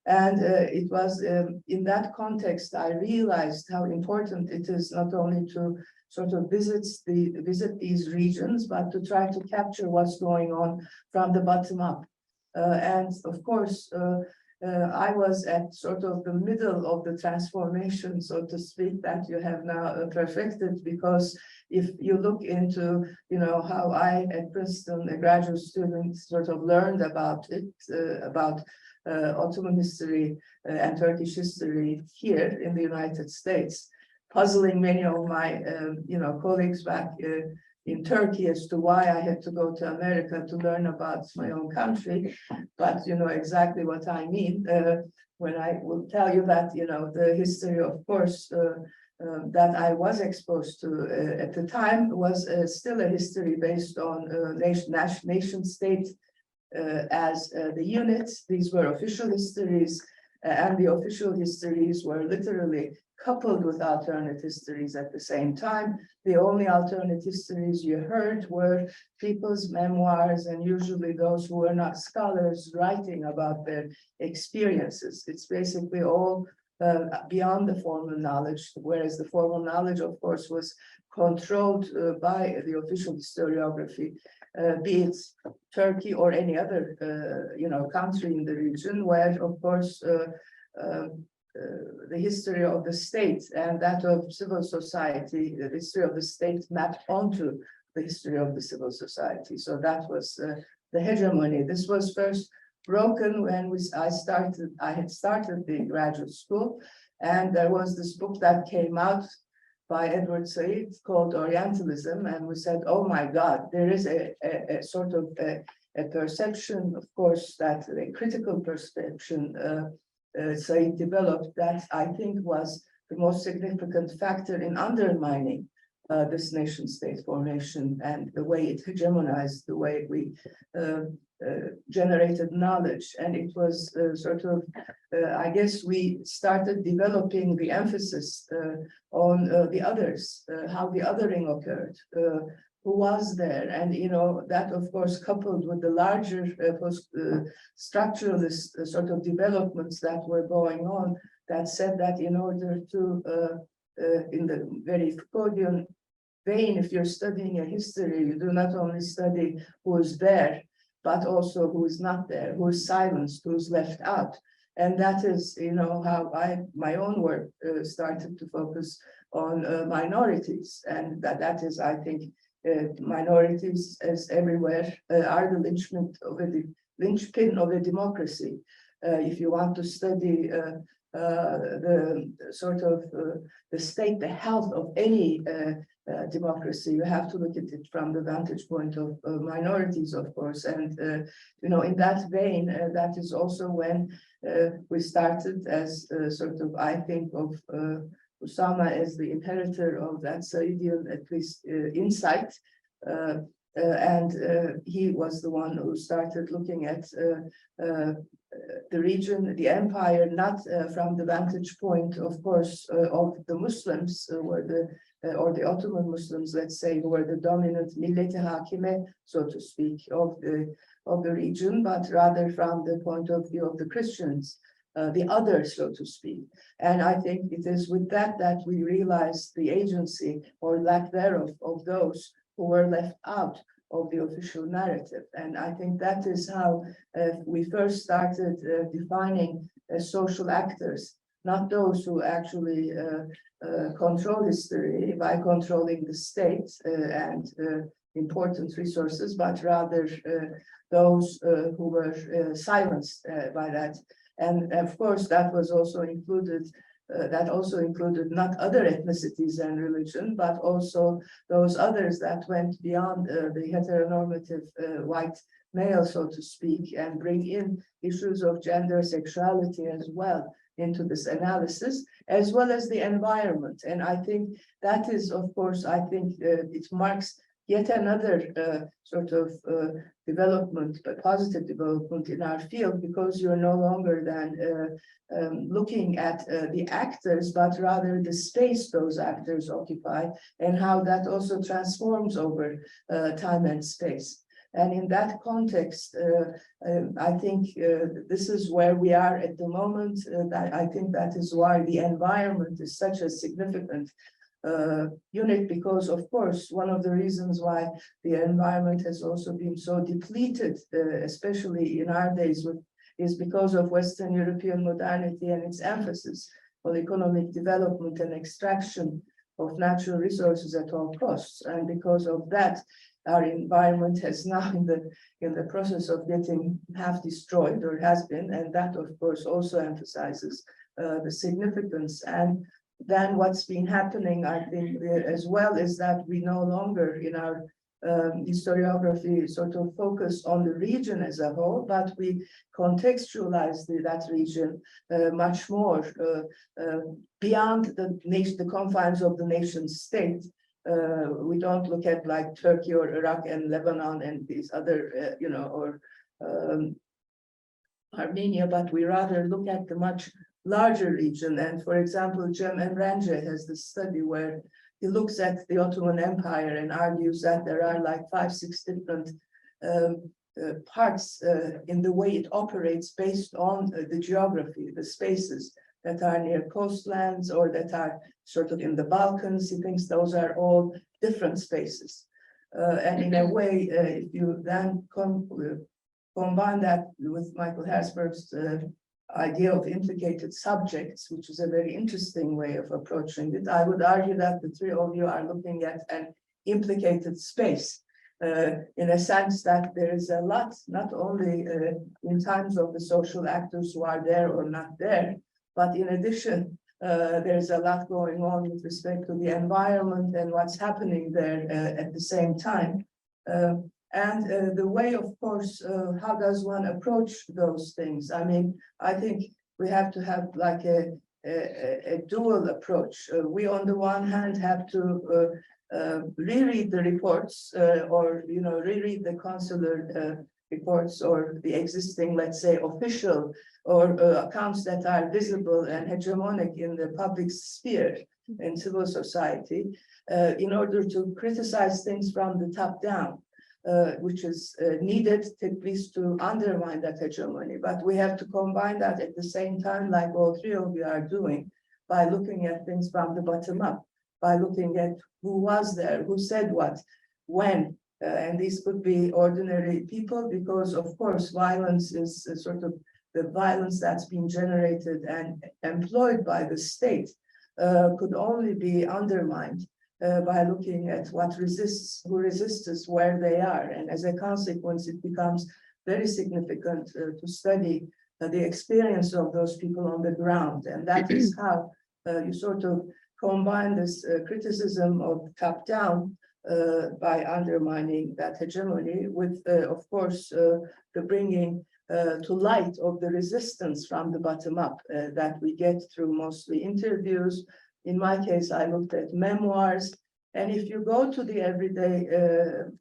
And it was in that context I realized how important it is not only to sort of visit these regions, but to try to capture what's going on from the bottom up. And of course, I was at sort of the middle of the transformation, so to speak, that you have now perfected, because if you look into, how I at Princeton, a graduate student, sort of learned about it, about Ottoman history and Turkish history here in the United States, puzzling many of my, colleagues back in Turkey as to why I had to go to America to learn about my own country. But you know exactly what I mean when I will tell you that, the history, of course, that I was exposed to at the time was still a history based on nation state as the units. These were official histories, and the official histories were literally coupled with alternate histories at the same time. The only alternate histories you heard were people's memoirs, and usually those who were not scholars writing about their experiences. It's basically all beyond the formal knowledge, whereas the formal knowledge, of course, was controlled by the official historiography, be it Turkey or any other, country in the region, where, of course, the history of the state and that of civil society, the history of the state mapped onto the history of the civil society. So that was the hegemony. This was first broken when I had started the graduate school, and there was this book that came out by Edward Said called Orientalism, and we said, oh my God, there is a sort of a perception, of course, that a critical perception Said developed that I think was the most significant factor in undermining this nation state formation and the way it hegemonized, the way we generated knowledge. And it was sort of, I guess we started developing the emphasis on the others, how the othering occurred, who was there. And, that, of course, coupled with the larger structuralist sort of developments that were going on, that said that in order to, in the very Foucauldian vein, if you're studying a history, you do not only study who is there, but also who is not there, who is silenced, who is left out. And that is, how my own work started to focus on minorities. And that is, I think, minorities, as everywhere, are the linchpin of a democracy. If you want to study the sort of the state, the health of any democracy, you have to look at it from the vantage point of minorities, of course. And in that vein, that is also when we started as sort of, I think, of Usama as the inheritor of that Saidian, at least, insight. And he was the one who started looking at the region, the empire, not from the vantage point, of course, of the Muslims, or the Ottoman Muslims, let's say, who were the dominant milleti hakime, so to speak, of the region, but rather from the point of view of the Christians, the other, so to speak. And I think it is with that we realize the agency or lack thereof of those who were left out of the official narrative. And I think that is how we first started defining social actors, not those who actually control history by controlling the state and important resources, but rather those who were silenced by that. And of course, that was also included. That also included not other ethnicities and religion, but also those others that went beyond the heteronormative white male, so to speak, and bring in issues of gender, sexuality as well into this analysis. as well as the environment. And I think that is, of course, I think it marks yet another sort of development, but positive development in our field, because you're no longer than looking at the actors, but rather the space those actors occupy and how that also transforms over time and space. And in that context, I think this is where we are at the moment. That I think that is why the environment is such a significant unit, because of course one of the reasons why the environment has also been so depleted, especially in our days, is because of Western European modernity and its emphasis on economic development and extraction of natural resources at all costs. And because of that, our environment has now in the process of getting half destroyed, or has been, and that of course also emphasizes the significance. And then what's been happening, I think, as well, is that we no longer in our historiography sort of focus on the region as a whole, but we contextualize that region much more beyond the confines of the nation state. We don't look at like Turkey or Iraq and Lebanon and these other, or Armenia, but we rather look at the much larger region. And for example, Cem Emrence has this study where he looks at the Ottoman Empire and argues that there are like 5-6 different parts in the way it operates based on the geography, the spaces that are near coastlands or that are sort of in the Balkans. He thinks those are all different spaces. And in a way, if you then combine that with Michael Herzberg's idea of implicated subjects, which is a very interesting way of approaching it, I would argue that the three of you are looking at an implicated space, in a sense that there is a lot, not only in terms of the social actors who are there or not there, but in addition, there's a lot going on with respect to the environment and what's happening there at the same time. And the way, of course, how does one approach those things? I mean, I think we have to have like a dual approach. We, on the one hand, have to reread the reports or, reread the consular reports or the existing, let's say, official or accounts that are visible and hegemonic in the public sphere in civil society in order to criticize things from the top down. Which is needed at least to undermine that hegemony. But we have to combine that at the same time, like all three of you are doing, by looking at things from the bottom up, by looking at who was there, who said what, when, and these could be ordinary people, because of course violence is sort of the violence that's been generated and employed by the state could only be undermined by looking at what resists, who resists, where they are. And as a consequence, it becomes very significant to study the experience of those people on the ground. And that is how you sort of combine this criticism of top down by undermining that hegemony with, of course, the bringing to light of the resistance from the bottom up that we get through mostly interviews. In my case, I looked at memoirs. And if you go to the everyday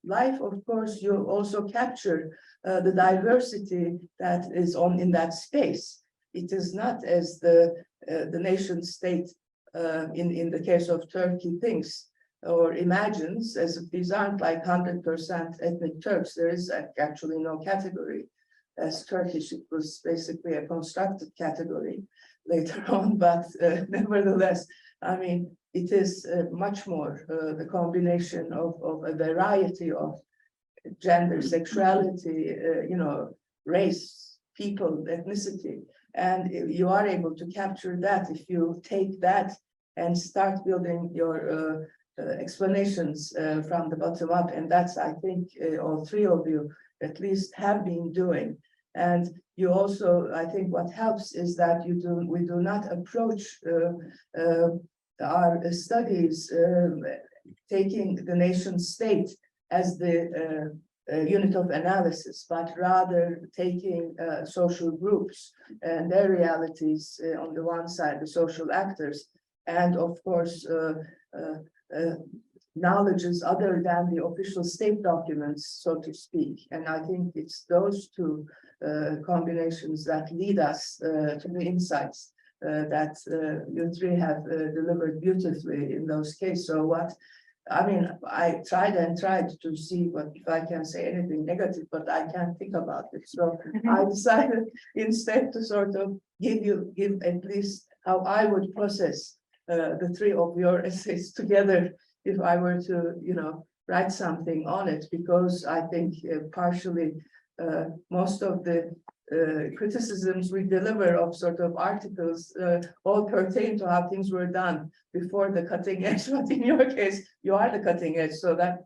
life, of course, you also capture the diversity that is in that space. It is not as the nation state in the case of Turkey thinks or imagines, as if these aren't like 100% ethnic Turks. There is actually no category as Turkish. It was basically a constructed category later on, but nevertheless, I mean, it is much more the combination of a variety of gender, sexuality, race, people, ethnicity. And you are able to capture that if you take that and start building your explanations from the bottom up. And that's, I think, all three of you at least have been doing. And you also, I think what helps is that we do not approach our studies taking the nation state as the unit of analysis, but rather taking social groups and their realities on the one side, the social actors, and of course, knowledges other than the official state documents, so to speak. And I think it's those two combinations that lead us to the insights that you three have delivered beautifully in those cases. So I tried to see if I can say anything negative, but I can't think about it. So I decided instead to sort of give at least how I would process the three of your essays together if I were to, write something on it, because I think partially most of the criticisms we deliver of sort of articles all pertain to how things were done before the cutting edge. But in your case, you are the cutting edge, so that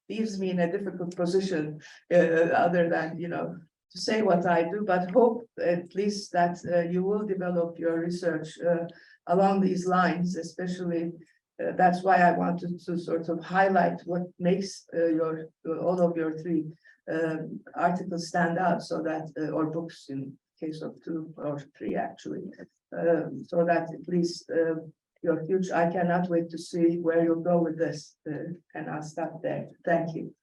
leaves me in a difficult position other than, to say what I do, but hope at least that you will develop your research along these lines, especially that's why I wanted to sort of highlight what makes all of your three articles stand out, so that or books in case of 2 or 3 actually, so that at least your future, I cannot wait to see where you'll go with this, and I'll stop there. Thank you.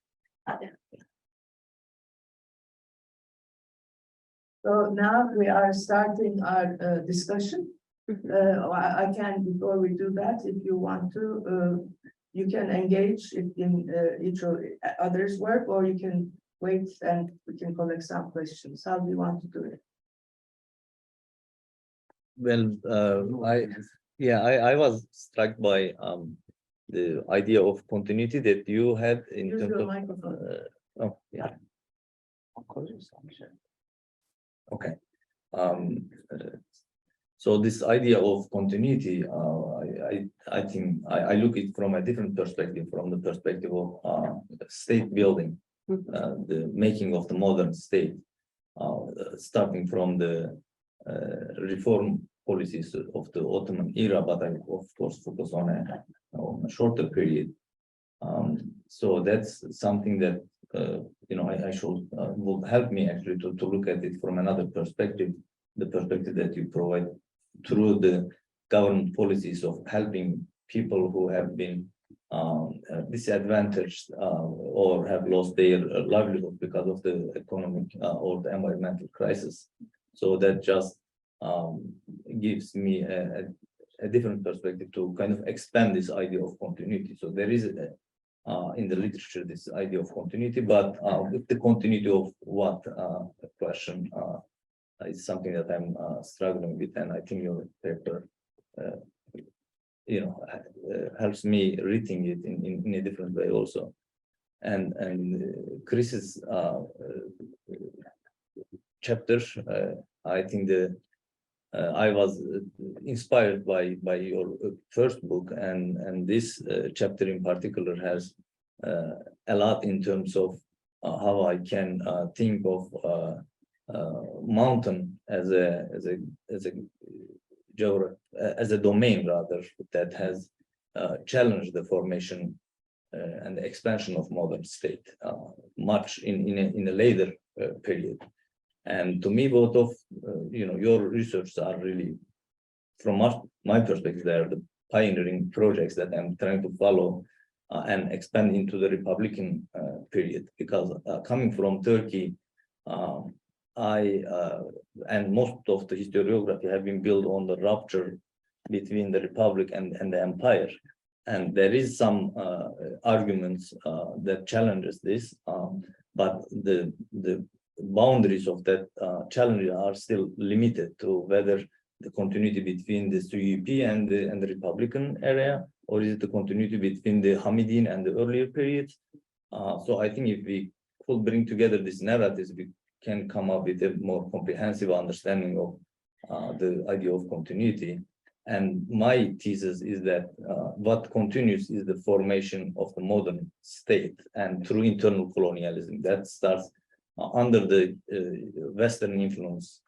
So now we are starting our discussion. I can, before we do that, if you want to, you can engage in each of others' work, or you can wait and we can collect some questions. How do you want to do it? Well, I was struck by the idea of continuity that you had in Use terms your of microphone. Okay. So this idea of continuity, I think I look at it from a different perspective, from the perspective of state building, the making of the modern state, starting from the reform policies of the Ottoman era, but I of course focus on a shorter period. So that's something that I should will help me actually to look at it from another perspective, the perspective that you provide through the government policies of helping people who have been disadvantaged or have lost their livelihood because of the economic or the environmental crisis. So that just gives me a different perspective to kind of expand this idea of continuity. So there is in the literature this idea of continuity, but with the continuity of what question is something that I'm struggling with, and I think your paper helps me reading it in a different way also. And Chris's chapter, I think I was inspired by your first book, and this chapter in particular has a lot in terms of how I can think of mountain as a domain rather that has challenged the formation and the expansion of modern state much in a later period. And to me, both of your research are really, from my perspective, they are the pioneering projects that I'm trying to follow and expand into the Republican period. Because coming from Turkey, and most of the historiography have been built on the rupture between the Republic and the Empire. And there is some arguments that challenges this, but the boundaries of that challenge are still limited to whether the continuity between the CUP and the Republican area, or is it the continuity between the Hamidine and the earlier periods? So I think if we could bring together these narratives, we can come up with a more comprehensive understanding of the idea of continuity. And my thesis is that what continues is the formation of the modern state, and through internal colonialism that starts under the Western influence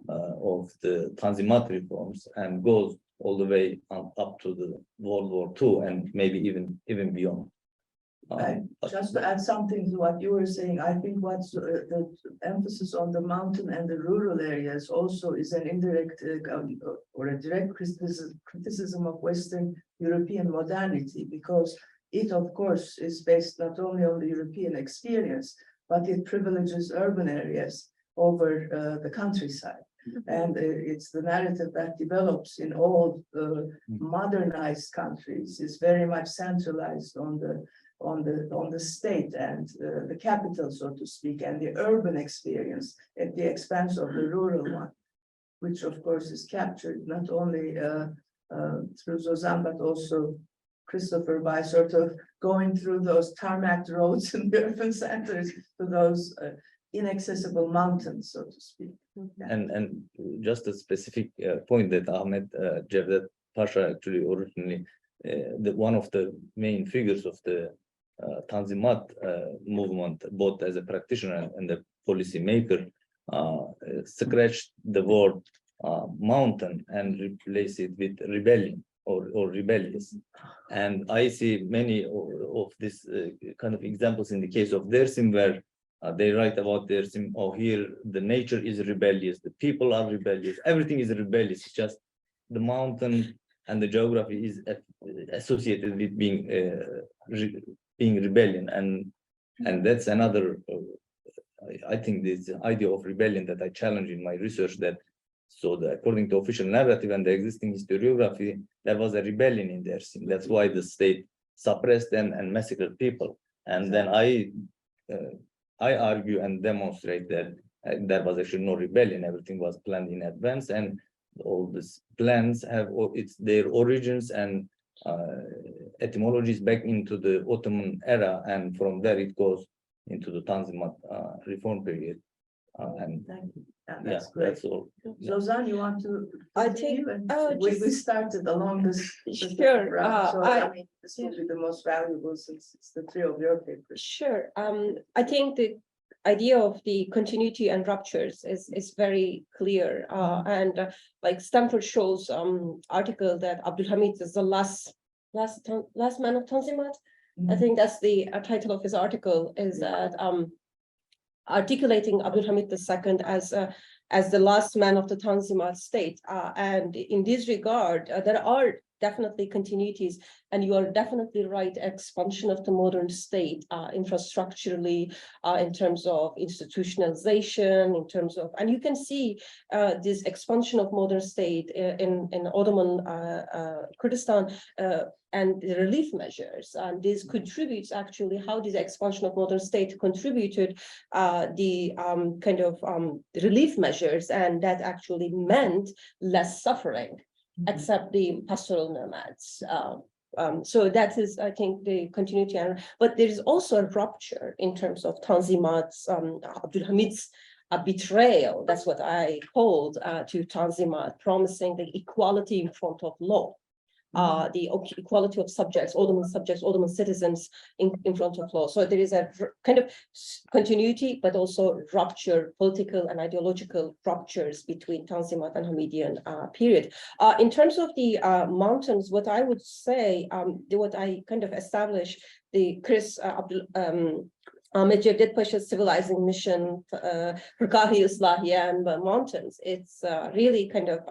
of the Tanzimat reforms and goes all the way up to the World War II and maybe even beyond. Just to add something to what you were saying, I think what's the emphasis on the mountain and the rural areas also is an indirect or a direct criticism of Western European modernity, because it, of course, is based not only on the European experience, but it privileges urban areas over the countryside. And it's the narrative that develops in all modernized countries is very much centralized on the state and the capital, so to speak, and the urban experience at the expense of the rural one, which of course is captured not only through Zozan, but also Christopher by sort of going through those tarmac roads in the urban centers to those inaccessible mountains, so to speak. And just a specific point that Ahmet Cevdet Pasha actually originally, one of the main figures of the Tanzimat movement, both as a practitioner and a policy maker, scratched the word mountain and replaced it with rebellion or rebellious. And I see many of these kind of examples in the case of Dersim, where they write about Dersim, oh, here the nature is rebellious, the people are rebellious, everything is rebellious. It's just the mountain and the geography is associated with being rebellion, and that's another. I think this idea of rebellion that I challenge in my research, that according to official narrative and the existing historiography, there was a rebellion in Dersim. That's why the state suppressed them and massacred people. And then I argue and demonstrate that there was actually no rebellion. Everything was planned in advance, and all these plans have their origins and etymologies back into the Ottoman era, and from there it goes into the Tanzimat reform period. And Thank you. yeah, That's great. that's all. Zozan, you want to? I continue? think- And we started along this. Sure, route, so I- I mean, this will be the most valuable since it's the three of your papers. Sure. I think the idea of the continuity and ruptures is very clear. Like Stanford shows article that Abdul Hamid is the last man of Tanzimat. I think that's the title of his article, is that articulating Abdul Hamid II as the last man of the Tanzimat state. And in this regard, there are definitely continuities, and you are definitely right, expansion of the modern state infrastructurally, in terms of institutionalization, in terms of, and you can see this expansion of modern state in Ottoman Kurdistan and the relief measures. And this contributes actually how this expansion of modern state contributed the kind of relief measures, and that actually meant less suffering, except the pastoral nomads. So that is, I think, the continuity. But there is also a rupture in terms of Tanzimat's, Abdul Hamid's betrayal. That's what I called to Tanzimat, promising the equality in front of law. The equality of subjects, Ottoman citizens in front of law. So there is a kind of continuity, but also rupture, political and ideological ruptures between Tanzimat and Hamidian period. In terms of the mountains, what I would say, what I kind of established, the Ahmet Cevdet Pasha's civilizing mission, Rikahi Islahiye and mountains, it's really kind of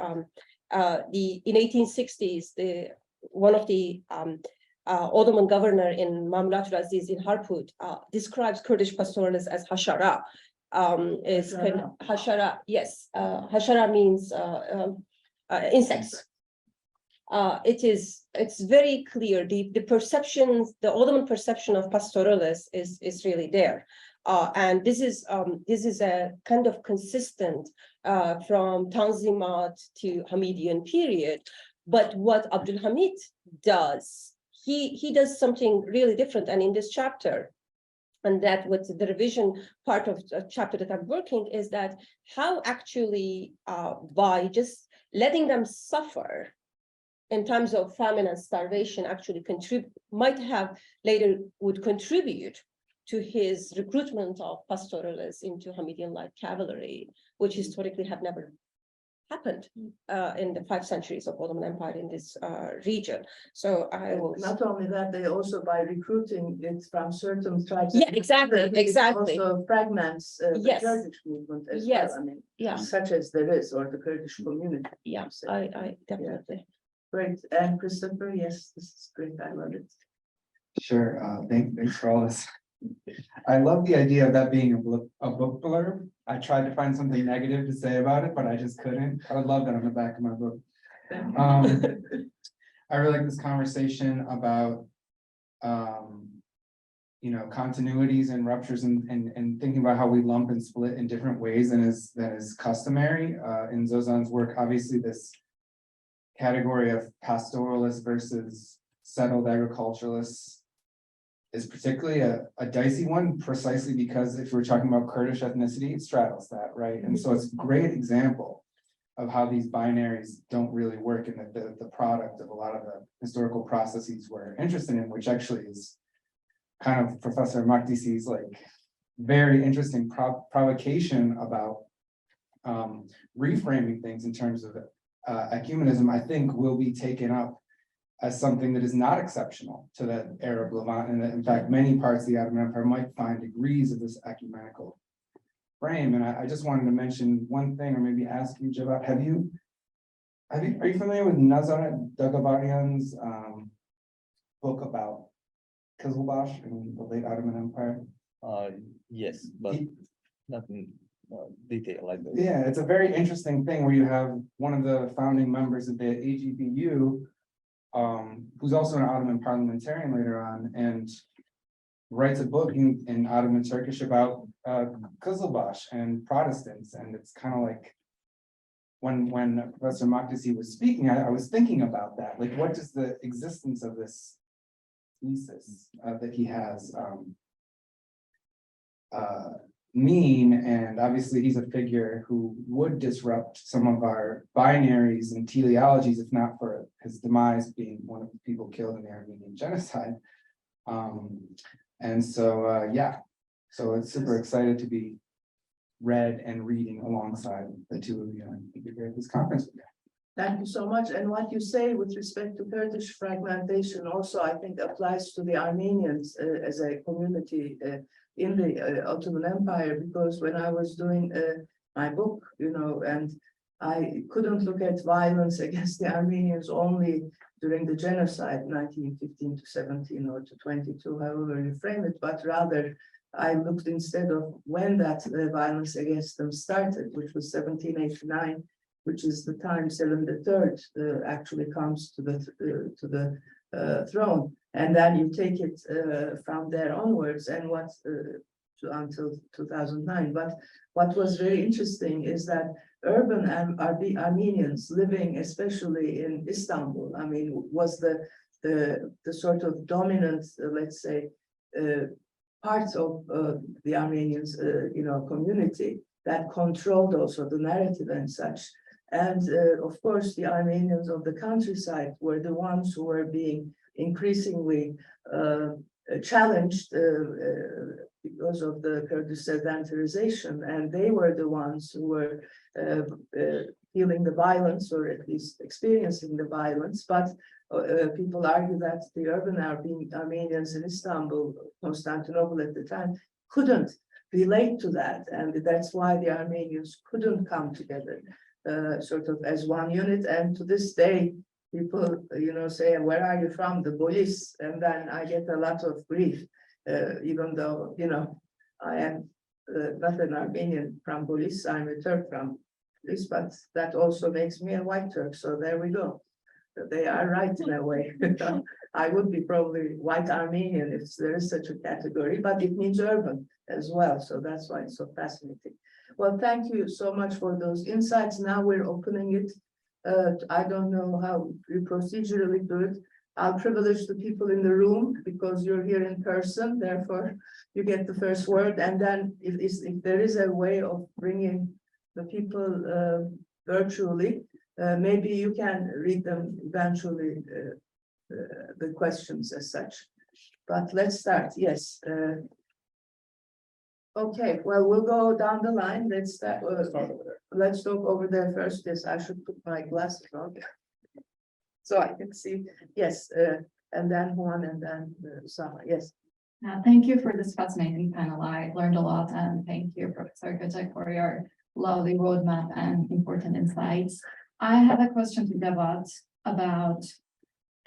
in 1860s, one of the Ottoman governor in Mamlatul Aziz in Harput describes Kurdish pastoralists as hashara. Is kind of hashara, yes. Hashara means insects. It's very clear. The perceptions, the Ottoman perception of pastoralists is really there. And this is a kind of consistent from Tanzimat to Hamidian period. But what Abdul Hamid does, he does something really different. And in this chapter, and that what the revision part of the chapter that I'm working is that how actually by just letting them suffer in terms of famine and starvation actually would contribute to his recruitment of pastoralists into Hamidian light cavalry, which historically have never happened in the 5 centuries of Ottoman Empire in this region. So I will. Not only that, they also by recruiting it from certain tribes. Yeah, exactly, it exactly. Also fragments the Yes. Kurdish movement as Yes. well. I mean, Yeah, such as there is, or the Kurdish community. yeah, you say. I definitely. Great. And Christopher, yes, this is great. I love it. Sure, thanks for all this. I love the idea of that being a book blurb. I tried to find something negative to say about it, but I just couldn't. I would love that on the back of my book. I really like this conversation about, you know, continuities and ruptures and thinking about how we lump and split in different ways than is customary. In Zozan's work, obviously this category of pastoralists versus settled agriculturalists is particularly a dicey one, precisely because if we're talking about Kurdish ethnicity, it straddles that, right? And so it's a great example of how these binaries don't really work, and that the product of a lot of the historical processes we're interested in, which actually is kind of Professor Makdisi's like very interesting provocation about reframing things in terms of ecumenism, I think will be taken up as something that is not exceptional to the Arab Levant, and that in fact many parts of the Ottoman Empire might find degrees of this ecumenical frame. And I just wanted to mention one thing, or maybe ask you, Cevat, are you familiar with Nazaret Dagobarian's book about Kizilbash in the late Ottoman Empire? Yes, but not in detail like that. Yeah, it's a very interesting thing where you have one of the founding members of the AGPU, who's also an Ottoman parliamentarian later on, and writes a book in Ottoman Turkish about Kizilbash and Protestants. And it's kind of like when Professor Makdisi was speaking, I was thinking about that. Like, what does the existence of this thesis that he has mean? And obviously he's a figure who would disrupt some of our binaries and teleologies, if not for his demise being one of the people killed in the Armenian genocide. And so yeah, so it's super excited to be read and reading alongside the two of you, and be here at this conference with you. Thank you so much. And what you say with respect to Kurdish fragmentation also, I think, applies to the Armenians as a community in the Ottoman Empire, because when I was doing my book, you know, and I couldn't look at violence against the Armenians only during the genocide, 1915 to 17 or to 22, however you frame it, but rather I looked instead of when that violence against them started, which was 1789, which is the time Selim III actually comes to the throne, and then you take it from there onwards, and until 2009. But what was very interesting is that urban Armenians living, especially in Istanbul, I mean, was the sort of dominant, let's say, part of the Armenians, you know, community that controlled also the narrative and such. And of course, the Armenians of the countryside were the ones who were being increasingly challenged because of the Kurdish sedentarization, and they were the ones who were feeling the violence, or at least experiencing the violence. But people argue that the urban Armenians in Istanbul, Constantinople at the time, couldn't relate to that, and that's why the Armenians couldn't come together sort of as one unit. And to this day, people, you know, say, "Where are you from?" The police, and then I get a lot of grief, even though, you know, I am not an Armenian from police, I'm a Turk from police, but that also makes me a white Turk. So there we go. They are right in a way. I would be probably white Armenian if there is such a category, but it means urban as well. So that's why it's so fascinating. Well, thank you so much for those insights. Now we're opening it. I don't know how we procedurally do it. I'll privilege the people in the room because you're here in person, therefore you get the first word. And then if there is a way of bringing the people virtually, maybe you can read them eventually, the questions as such. But let's start. Yes. Okay, well, we'll go down the line. Let's start, let's talk over there first. Yes, I should put my glasses on. So I can see, yes, and then Juan and then Sama, yes. Thank you for this fascinating panel. I learned a lot, and thank you, Professor Göçek, for your lovely roadmap and important insights. I have a question to Cevat about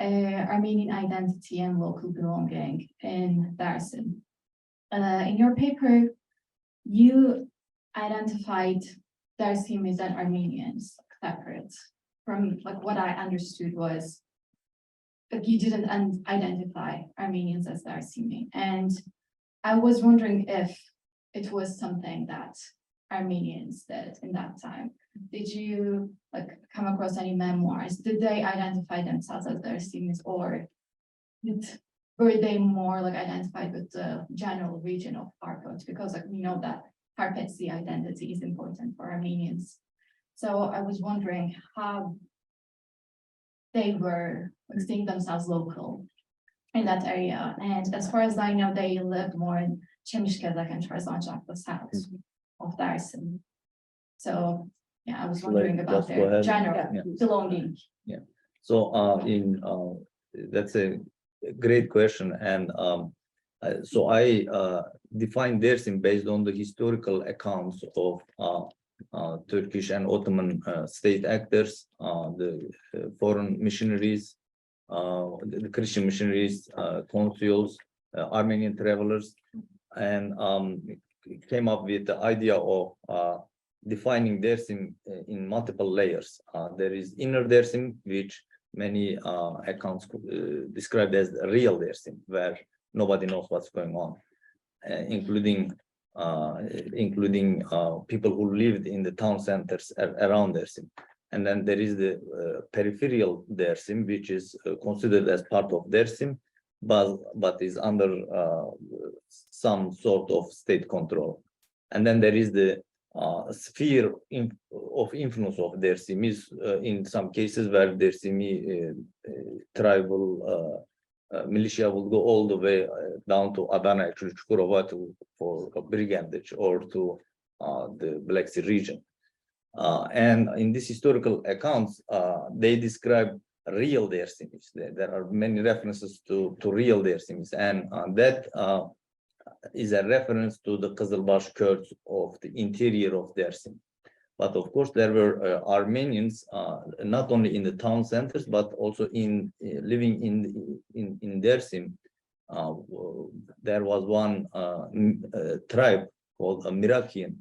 Armenian identity and local belonging in Darsin. In your paper, you identified Darsimis and Armenians separate. From like what I understood was like you didn't identify Armenians as Darsimi. And I was wondering if it was something that Armenians did in that time. Did you like come across any memoirs? Did they identify themselves as Darsimis, or were they more like identified with the general region of Arpot? Because like we know that Harpetsi identity is important for Armenians. So I was wondering how they were seeing themselves local in that area. And as far as I know, they lived more in Çemişkazak and Trabzonspor, the south of Darsin. So yeah, I was wondering about their general belonging. Yeah. So that's a great question, and so I defined Dersim based on the historical accounts of Turkish and Ottoman state actors, the foreign missionaries, the Christian missionaries, consuls, Armenian travelers, and came up with the idea of defining Dersim in multiple layers. There is inner Dersim, which many accounts described as the real Dersim, where nobody knows what's going on, including people who lived in the town centers around Dersim. And then there is the peripheral Dersim, which is considered as part of Dersim, but is under some sort of state control. And then there is the sphere of influence of Dersimis, in some cases where Dersimi tribal militia will go all the way down to Adana, actually Çukurova, for a brigandage, or to the Black Sea region. And in these historical accounts, they describe real Dersimis. There are many references to real Dersimis, and that is a reference to the Kizilbash Kurds of the interior of Dersim. But of course, there were Armenians not only in the town centers, but also in living in Dersim. There was one tribe called Mirakian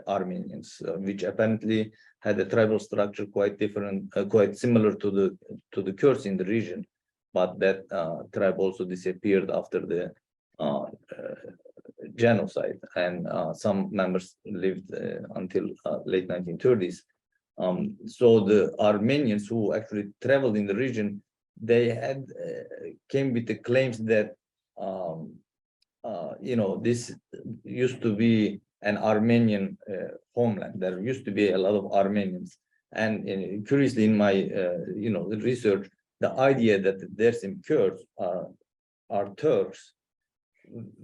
Armenians, which apparently had a tribal structure quite different, quite similar to the Kurds in the region. But that tribe also disappeared after the genocide, and some members lived until late 1930s. So the Armenians who actually traveled in the region, they had came with the claims that this used to be an Armenian homeland. There used to be a lot of Armenians, and curiously, in my research, the idea that the Dersim Kurds are Turks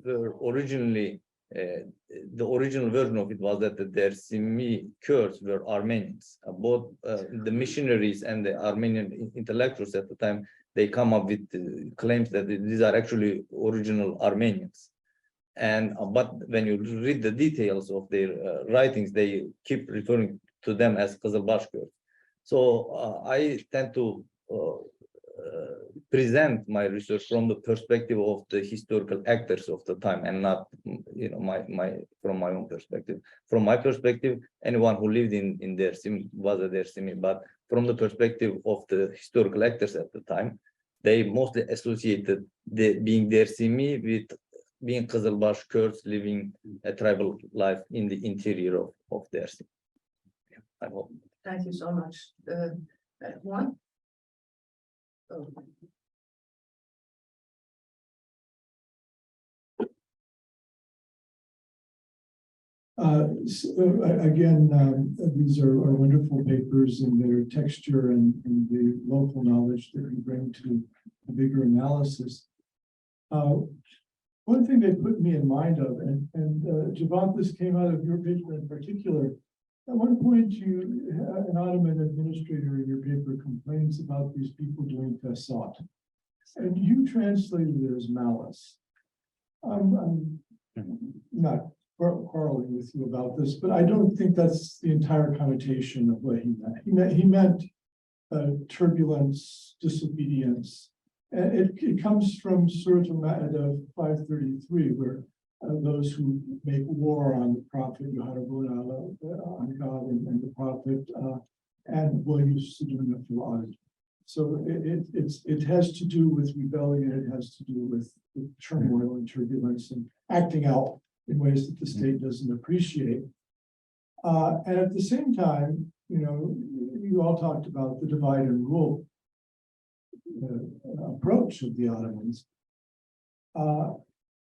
were originally, the original version of it was that the Dersimi Kurds were Armenians. Both the missionaries and the Armenian intellectuals at the time, they come up with claims that these are actually original Armenians. And but when you read the details of their writings, they keep referring to them as Kizilbash Kurds. So I tend to present my research from the perspective of the historical actors of the time, and not from my own perspective. From my perspective, anyone who lived in Dersim was a Dersimi, but from the perspective of the historical actors at the time, they mostly associated being Dersimi with being Kizilbash Kurds living a tribal life in the interior of Dersim. I hope. Thank you so much. Juan? Oh. Again, these are wonderful papers in their texture and the local knowledge that you bring to a bigger analysis. one thing they put me in mind of, and Cevat, this came out of your paper in particular. At one point, an Ottoman administrator in your paper complains about these people doing fesat, and you translated it as malice. I'm not quarreling with you about this, but I don't think that's the entire connotation of what he meant. He meant turbulence, disobedience. And it comes from Surah Al-Ma'idah 533, where those who make war on the Prophet, on God and the Prophet, and will use Suduna Fuad. So it has to do with rebellion, it has to do with turmoil and turbulence and acting out in ways that the state doesn't appreciate. And at the same time, you all talked about the divide and rule approach of the Ottomans,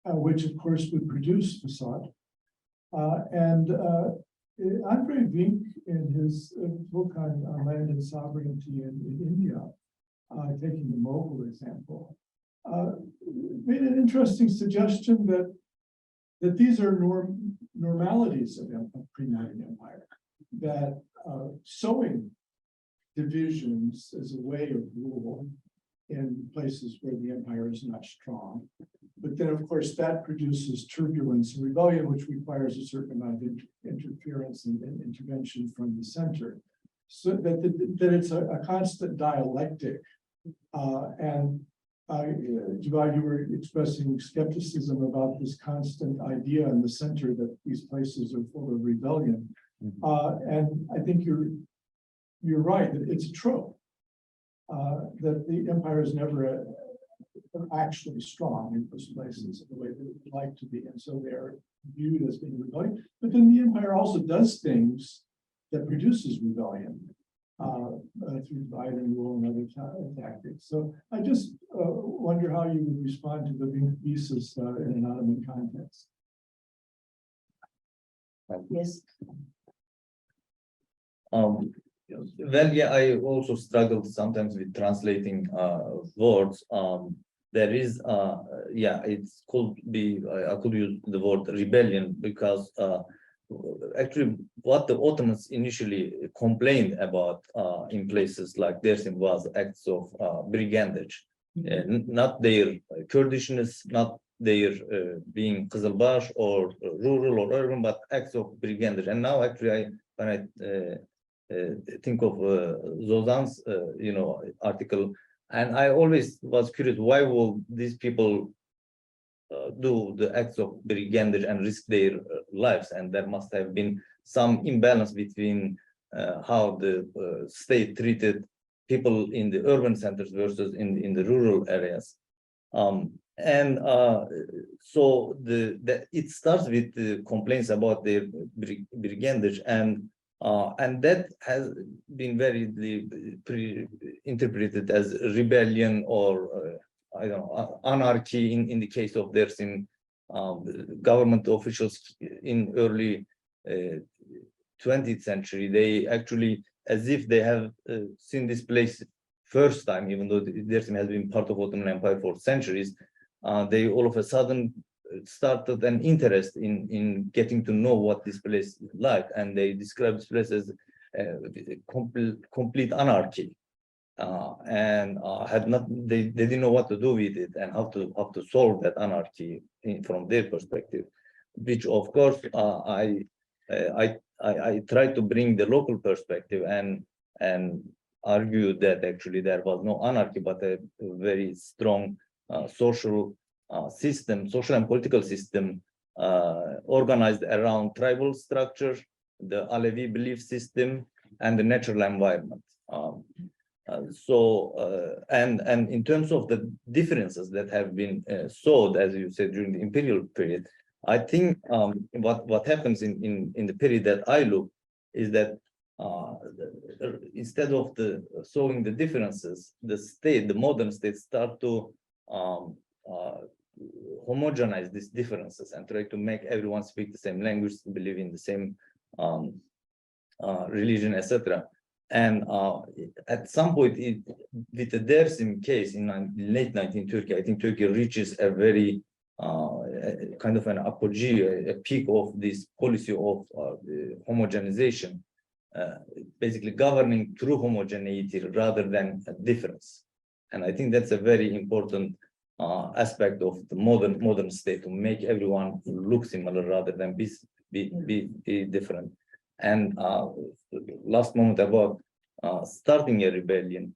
which of course would produce facade. And Andre Vink, in his book on land and sovereignty in India, taking the Mughal example, made an interesting suggestion that these are normalities of pre-modern empire, that sowing divisions as a way of rule in places where the empire is not strong. But then, of course, that produces turbulence and rebellion, which requires a certain amount of interference and intervention from the center. So that it's a constant dialectic. And Cevat, you were expressing skepticism about this constant idea in the center that these places are full of rebellion. And I think you're right, that it's a trope. That the empire is never actually strong in those places the way they would like to be, and so they're viewed as being rebellion. But then the empire also does things that produces rebellion through divide and rule and other tactics. So I just wonder how you would respond to the Vink thesis in an Ottoman context. Yes. Well, yeah, I also struggled sometimes with translating words. There is, yeah, it could be, I could use the word rebellion because actually what the Ottomans initially complained about in places like Dersim was acts of brigandage, not their Kurdishness, not their being Kizilbash or rural or urban, but acts of brigandage. And now actually when I think of Zozan's, article, and I always was curious, why will these people do the acts of brigandage and risk their lives? And there must have been some imbalance between how the state treated people in the urban centers versus in the rural areas. So it starts with the complaints about their brigandage, and that has been very interpreted as rebellion or I don't know, anarchy in the case of Dersim. Government officials in early 20th century, they actually, as if they have seen this place first time, even though Dersim has been part of Ottoman Empire for centuries, they all of a sudden started an interest in getting to know what this place is like, and they describe this place as complete anarchy, and they didn't know what to do with it and how to solve that anarchy from their perspective, which of course I tried to bring the local perspective and argue that actually there was no anarchy but a very strong social and political system organized around tribal structure, the Alevi belief system, and the natural environment. And in terms of the differences that have been sought, as you said, during the imperial period, I think what happens in the period that I look is that instead of showing the differences, the modern state start to homogenize these differences and try to make everyone speak the same language, believe in the same religion, etc. And at some point, with the Dersim case in late 19th Turkey, I think Turkey reaches a very kind of an apogee, a peak of this policy of homogenization, basically governing through homogeneity rather than a difference. And I think that's a very important aspect of the modern state, to make everyone look similar rather than be different. And last moment about starting a rebellion,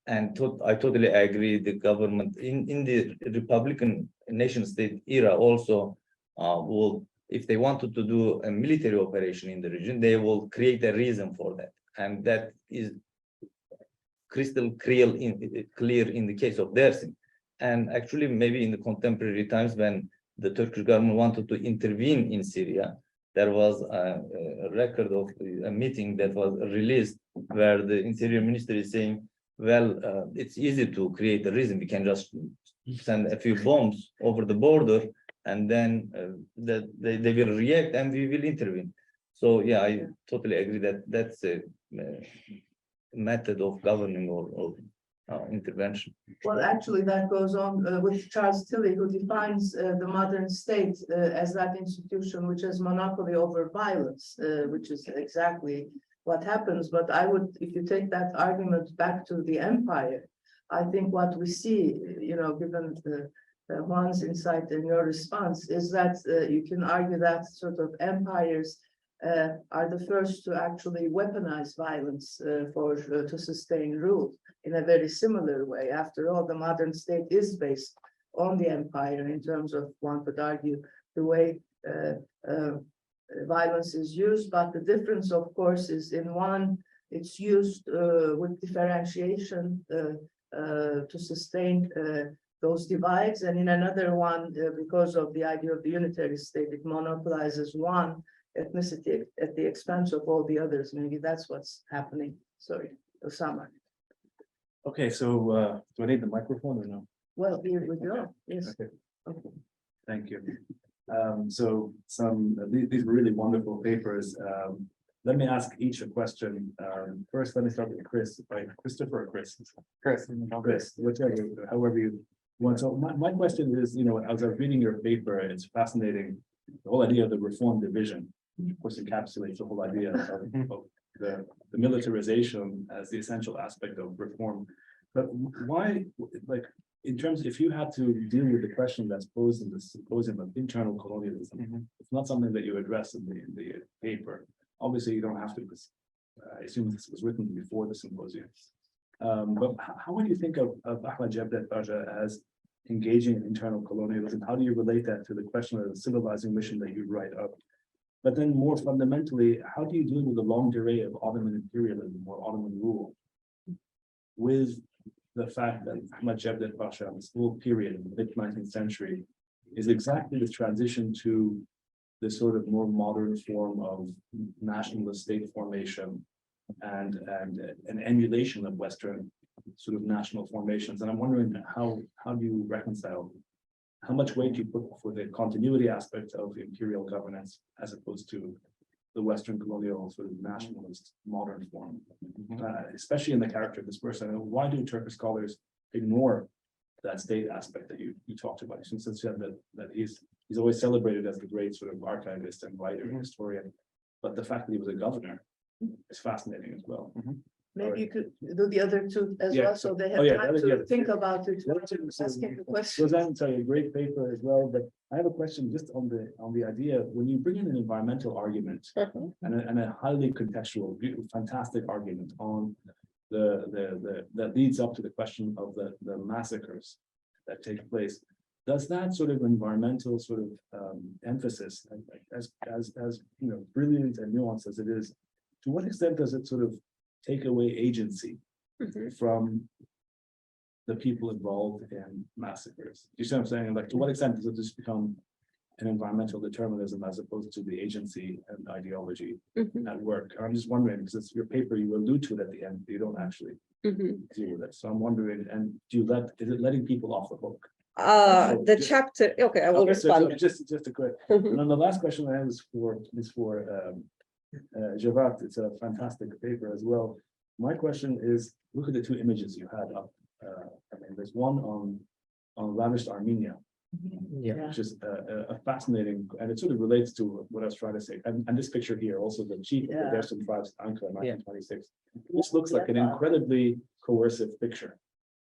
and I totally agree. The government in the Republican nation-state era also will, if they wanted to do a military operation in the region, they will create a reason for that, and that is crystal clear in the case of Dersim. And actually, maybe in the contemporary times, when the Turkish government wanted to intervene in Syria, there was a record of a meeting that was released where the interior minister is saying, well, it's easy to create a reason. We can just send a few bombs over the border, and then they will react and we will intervene. So yeah, I totally agree that that's a method of governing or intervention. Well, actually, that goes on with Charles Tilly, who defines the modern state as that institution which has monopoly over violence, which is exactly what happens. But I would, if you take that argument back to the empire, I think what we see, given Juan's insight and your response, is that you can argue that sort of empires are the first to actually weaponize violence to sustain rule in a very similar way. After all, the modern state is based on the empire in terms of, one could argue, the way violence is used. But the difference, of course, is in one, it's used with differentiation to sustain those divides, and in another one, because of the idea of the unitary state, it monopolizes one ethnicity at the expense of all the others. Maybe that's what's happening. Sorry, Osama. Okay, so do I need the microphone or no? Well, here we go. Yes. Okay, Okay. thank you. So these were really wonderful papers. Let me ask each a question. First, let me start with Chris, right? Christopher or Chris? Chris, whichever, however you want. So my question is, as I was reading your paper, it's fascinating. The whole idea of the reform division, of course, encapsulates the whole idea of the militarization as the essential aspect of reform. But why, like, in terms, if you had to deal with the question that's posed in the symposium of internal colonialism, it's not something that you address in the paper. Obviously, you don't have to, because I assume this was written before the symposium. But how would you think of Ahmed Cevdet Paşa as engaging in internal colonialism? How do you relate that to the question of the civilizing mission that you write up? But then more fundamentally, how do you deal with the longue durée of Ottoman imperialism or Ottoman rule with the fact that Ahmed Cevdet Paşa, this whole period in the mid-19th century, is exactly the transition to this sort of more modern form of nationalist state formation and an emulation of Western sort of national formations. And I'm wondering how do you reconcile, how much weight do you put for the continuity aspect of imperial governance as opposed to the Western colonial sort of nationalist modern form, especially in the character of this person? And why do Turkish scholars ignore that state aspect that you talked about? Since you said that he's always celebrated as the great sort of archivist and writer and historian, but the fact that he was a governor is fascinating as well. Maybe you could do the other two as well, so they have time to think about it. Asking the question. Zozan, sorry, a great paper as well, but I have a question just on the idea, when you bring in an environmental argument and a highly contextual, beautiful, fantastic argument on that leads up to the question of the massacres that take place, does that sort of environmental sort of emphasis, as brilliant and nuanced as it is, to what extent does it sort of take away agency from the people involved in massacres? You see what I'm saying? Like, to what extent does it just become an environmental determinism as opposed to the agency and ideology at work? And I'm just wondering, because it's your paper, you allude to it at the end, but you don't actually deal with it. So I'm wondering, and is it letting people off the hook? The chapter, okay, I will respond. So just a quick, and then the last question I have is for Cevat. It's a fantastic paper as well. My question is, look at the two images you had up. I mean, there's one on ravished Armenia, Yeah. which is a fascinating, and it sort of relates to what I was trying to say. And this picture here, also the chief of the Yeah. Dersim tribes, Ankara, 1926. This looks like an incredibly coercive picture.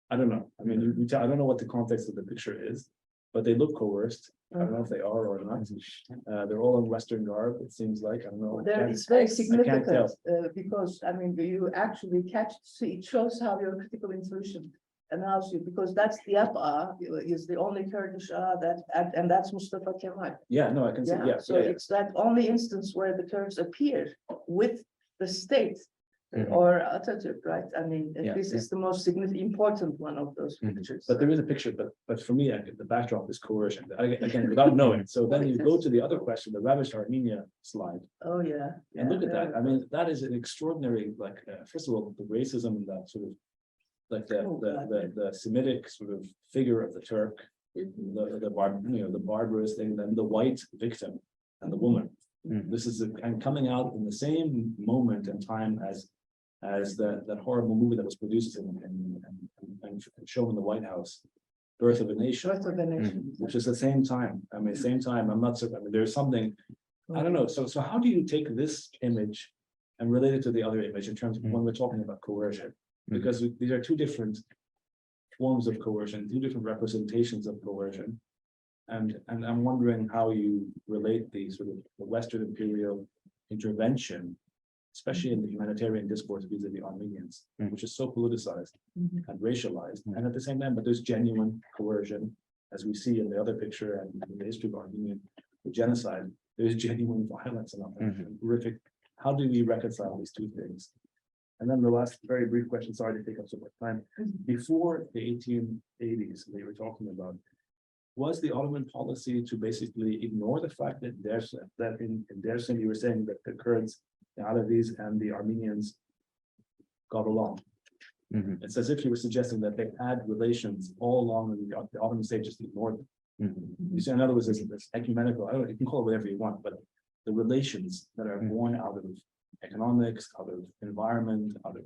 I don't know. I mean, I don't know what the context of the picture is, but they look coerced. I don't know if they are or not. They're all in Western garb, it seems like. I don't know. There, it's very tell. significant, because, I mean, you actually catch, see, it shows how your critical intuition allows you, because that's the Apa is the only Kurdish that, and that's Mustafa Kemal. Yeah, no, I can see, yeah, So yeah, yeah. it's that only instance where the Kurds appear with the state Mhm. or Atatürk, right? I mean, Yeah, this is the most significant, important one of those Mhm. pictures. But there is a picture, but for me, the backdrop is coercion, again, without knowing. So then you go to the other question, the ravished Armenia slide, Oh, yeah. and look at that. I mean, that is an extraordinary, like, first of all, the racism and that sort of, like Oh, God. the Semitic sort of figure of the Turk, the barbarous thing, then the white victim and the woman. Mhm. This is, and coming out in the same moment and time as that horrible movie that was produced and shown in the White House, Birth of a Nation, Birth of a Nation. which is the same time. I mean, same time, I'm not certain, I mean, there's something, I don't know. So how do you take this image and relate it to the other image in terms of when we're talking about coercion? Because these are two different forms of coercion, two different representations of coercion. And I'm wondering how you relate the sort of the Western imperial intervention, especially in the humanitarian discourse vis-a-vis the Armenians, Mm. which is so politicized Mhm. and racialized, and at the same time, but there's genuine coercion, as we see in the other picture and in the history of Armenian genocide. There's genuine violence and horrific. How do we reconcile these two things? And then the last very brief question, sorry to take up so much time. Before the 1880s, they were talking about, was the Ottoman policy to basically ignore the fact that in Dersim you were saying that the Kurds, the Alevis, and the Armenians got along? Mhm. It's as if you were suggesting that they had relations all along, and the Ottoman state just ignored them. Mhm. You see, in other words, it's ecumenical. I don't know, you can call it whatever you want, but the relations that are born out of economics, out of environment, out of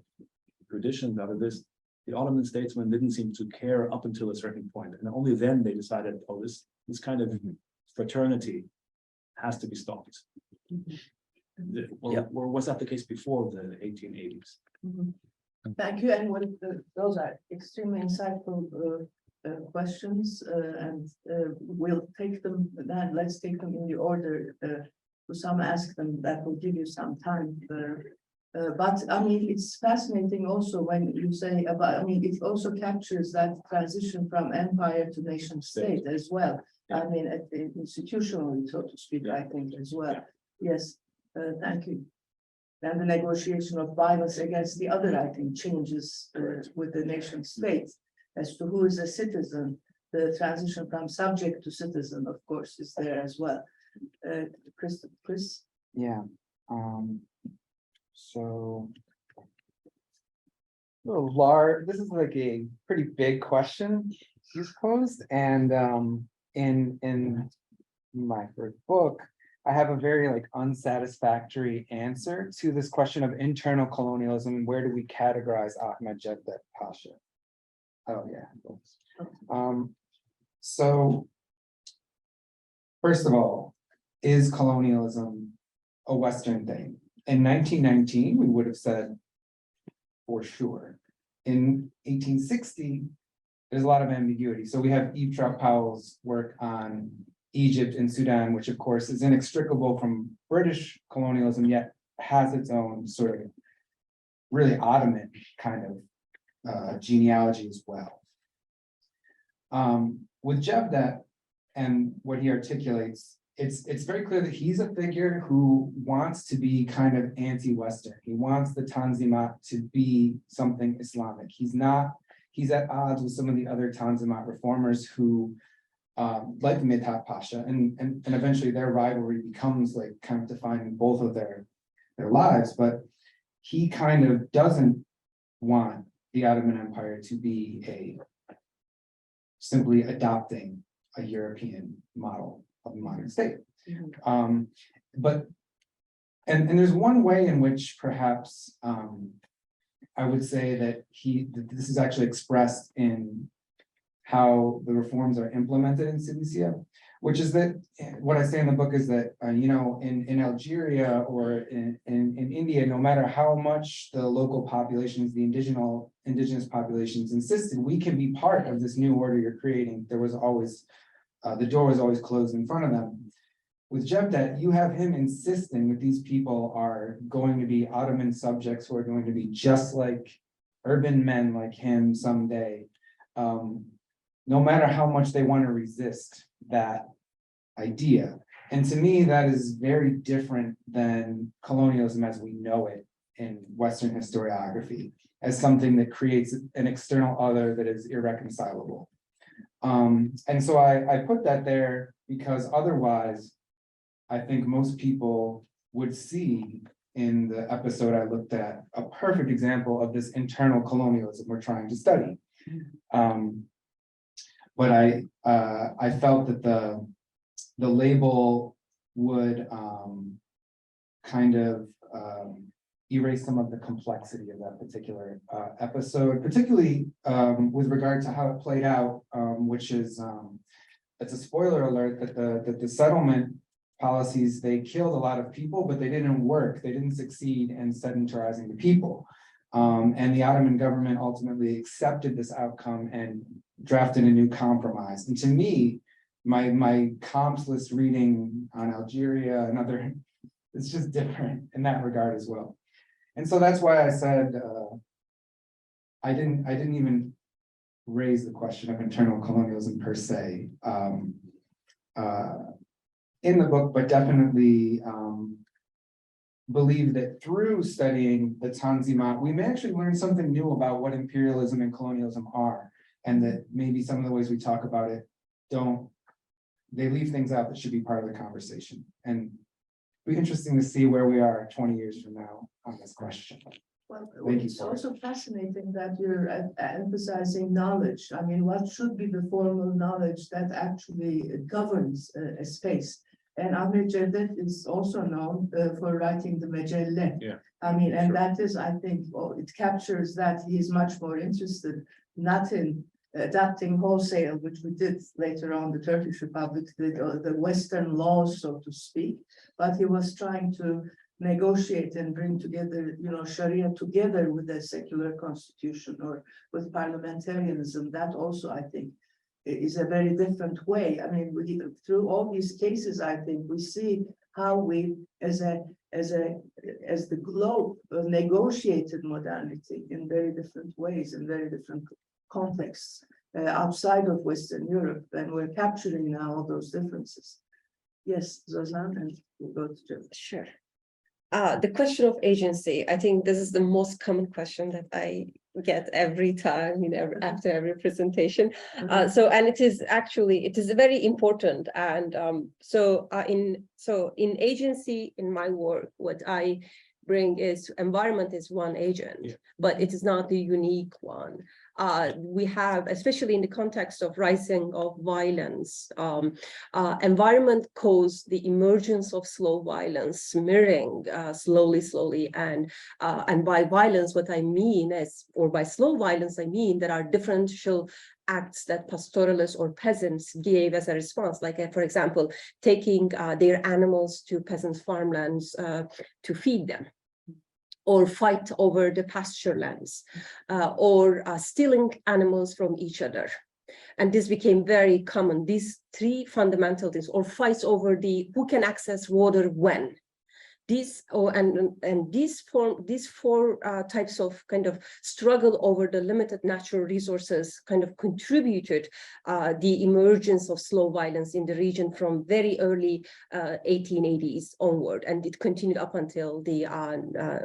traditions, out of this, the Ottoman statesmen didn't seem to care up until a certain point, and only then they decided, oh, this kind of fraternity has to be stopped. Or was that the case before the 1880s? Mhm. Thank you, and those are extremely insightful questions, and we'll take them, then let's take them in the order. Some ask them, that will give you some time. But I mean, it's fascinating also when you say about, I mean, it also captures that transition from empire to nation state as well. I mean, institutionally, so to speak, I think as well. Yes, thank you. And the negotiation of violence against the other, I think, changes with the nation state as to who is a citizen. The transition from subject to citizen, of course, is there as well. Chris? Yeah. So this is like a pretty big question you posed, and in my first book, I have a very like unsatisfactory answer to this question of internal colonialism. Where do we categorize Ahmet Cevdet Pasha? Oh yeah. So first of all, is colonialism a Western thing? In 1919, we would have said for sure. In 1860, there's a lot of ambiguity. So we have Eve Trout Powell's work on Egypt and Sudan, which of course is inextricable from British colonialism, yet has its own sort of really Ottoman kind of genealogy as well. With Cevdet and what he articulates, it's very clear that he's a figure who wants to be kind of anti-Western. He wants the Tanzimat to be something Islamic. He's at odds with some of the other Tanzimat reformers who, like Mithat Pasha, and eventually their rivalry becomes like kind of defining both of their lives. But he kind of doesn't want the Ottoman Empire to be simply adopting a European model of the modern state. But there's one way in which perhaps I would say that this is actually expressed in how the reforms are implemented in Cilicia, which is that what I say in the book is that, in Algeria or in India, no matter how much the local populations, the indigenous populations insisted, we can be part of this new order you're creating. There was always, the door was always closed in front of them. With Cevdet, you have him insisting that these people are going to be Ottoman subjects who are going to be just like urban men like him someday. No matter how much they want to resist that idea. And to me, that is very different than colonialism as we know it in Western historiography, as something that creates an external other that is irreconcilable. And so I put that there because otherwise, I think most people would see in the episode I looked at a perfect example of this internal colonialism we're trying to study. But I felt that the label would kind of erase some of the complexity of that particular episode, particularly with regard to how it played out, which is, it's a spoiler alert that the settlement policies, they killed a lot of people, but they didn't work. They didn't succeed in sedentarizing the people. And the Ottoman government ultimately accepted this outcome and drafted a new compromise. And to me, my comps list reading on Algeria and other, it's just different in that regard as well. And so that's why I said, I didn't even raise the question of internal colonialism per se in the book, but definitely believe that through studying the Tanzimat, we may actually learn something new about what imperialism and colonialism are, and that maybe some of the ways we talk about it they leave things out that should be part of the conversation. And it'll be interesting to see where we are 20 years from now on this question. Well, Thank you it's for it. also fascinating that you're emphasizing knowledge. I mean, what should be the formal knowledge that actually governs a space? And Ahmet Cevdet is also known for writing the Mecelle. Yeah. I mean, and Sure. that is, I think, it captures that he's much more interested, not in adapting wholesale, which we did later on, the Turkish Republic, the Western laws, so to speak, but he was trying to negotiate and bring together, Sharia together with a secular constitution or with parliamentarianism. That also, I think, is a very different way. I mean, through all these cases, I think we see how we, as the globe, negotiated modernity in very different ways, in very different contexts outside of Western Europe, and we're capturing now all those differences. Yes, Zozan, and we'll go to Joe. Sure. The question of agency, I think this is the most common question that I get every time, after every presentation. And it is very important. And in agency, in my work, what I bring is environment is one agent, but it is not the unique one. We have, especially in the context of rising of violence, environment caused the emergence of slow violence, smearing slowly. And by violence, what I mean is, or by slow violence, I mean there are differential acts that pastoralists or peasants gave as a response, like, for example, taking their animals to peasants' farmlands to feed them, or fight over the pasture lands, or stealing animals from each other. And this became very common, these three fundamental things, or fights over who can access water when. These four types of kind of struggle over the limited natural resources kind of contributed the emergence of slow violence in the region from very early 1880s onward, and it continued up until the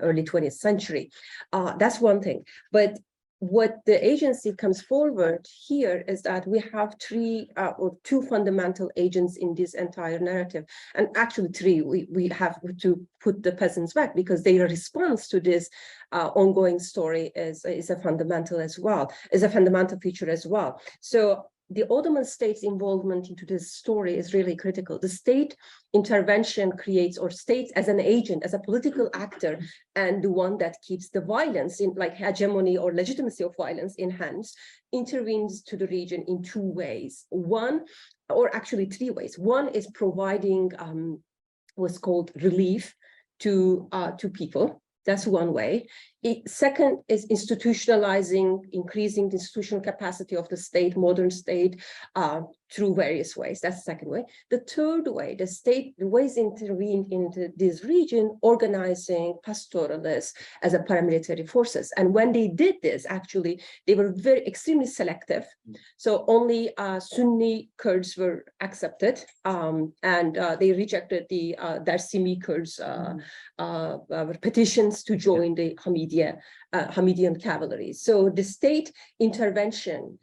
early 20th century. That's one thing. But what the agency comes forward here is that we have two fundamental agents in this entire narrative, and actually three. We have to put the peasants back because their response to this ongoing story is a fundamental as well, is a fundamental feature as well. So the Ottoman state's involvement into this story is really critical. The state intervention creates, or states as an agent, as a political actor, and the one that keeps the violence in, like hegemony or legitimacy of violence in hands, intervenes to the region in two ways. One, or actually three ways. One is providing what's called relief to people. That's one way. Second is institutionalizing, increasing the institutional capacity of the state, modern state, through various ways. That's the second way. The third way, the ways intervened into this region, organizing pastoralists as a paramilitary forces. And when they did this, actually, they were extremely selective. So only Sunni Kurds were accepted, and they rejected the Dersimi Kurds petitions to join the Hamidian cavalry. So the state intervention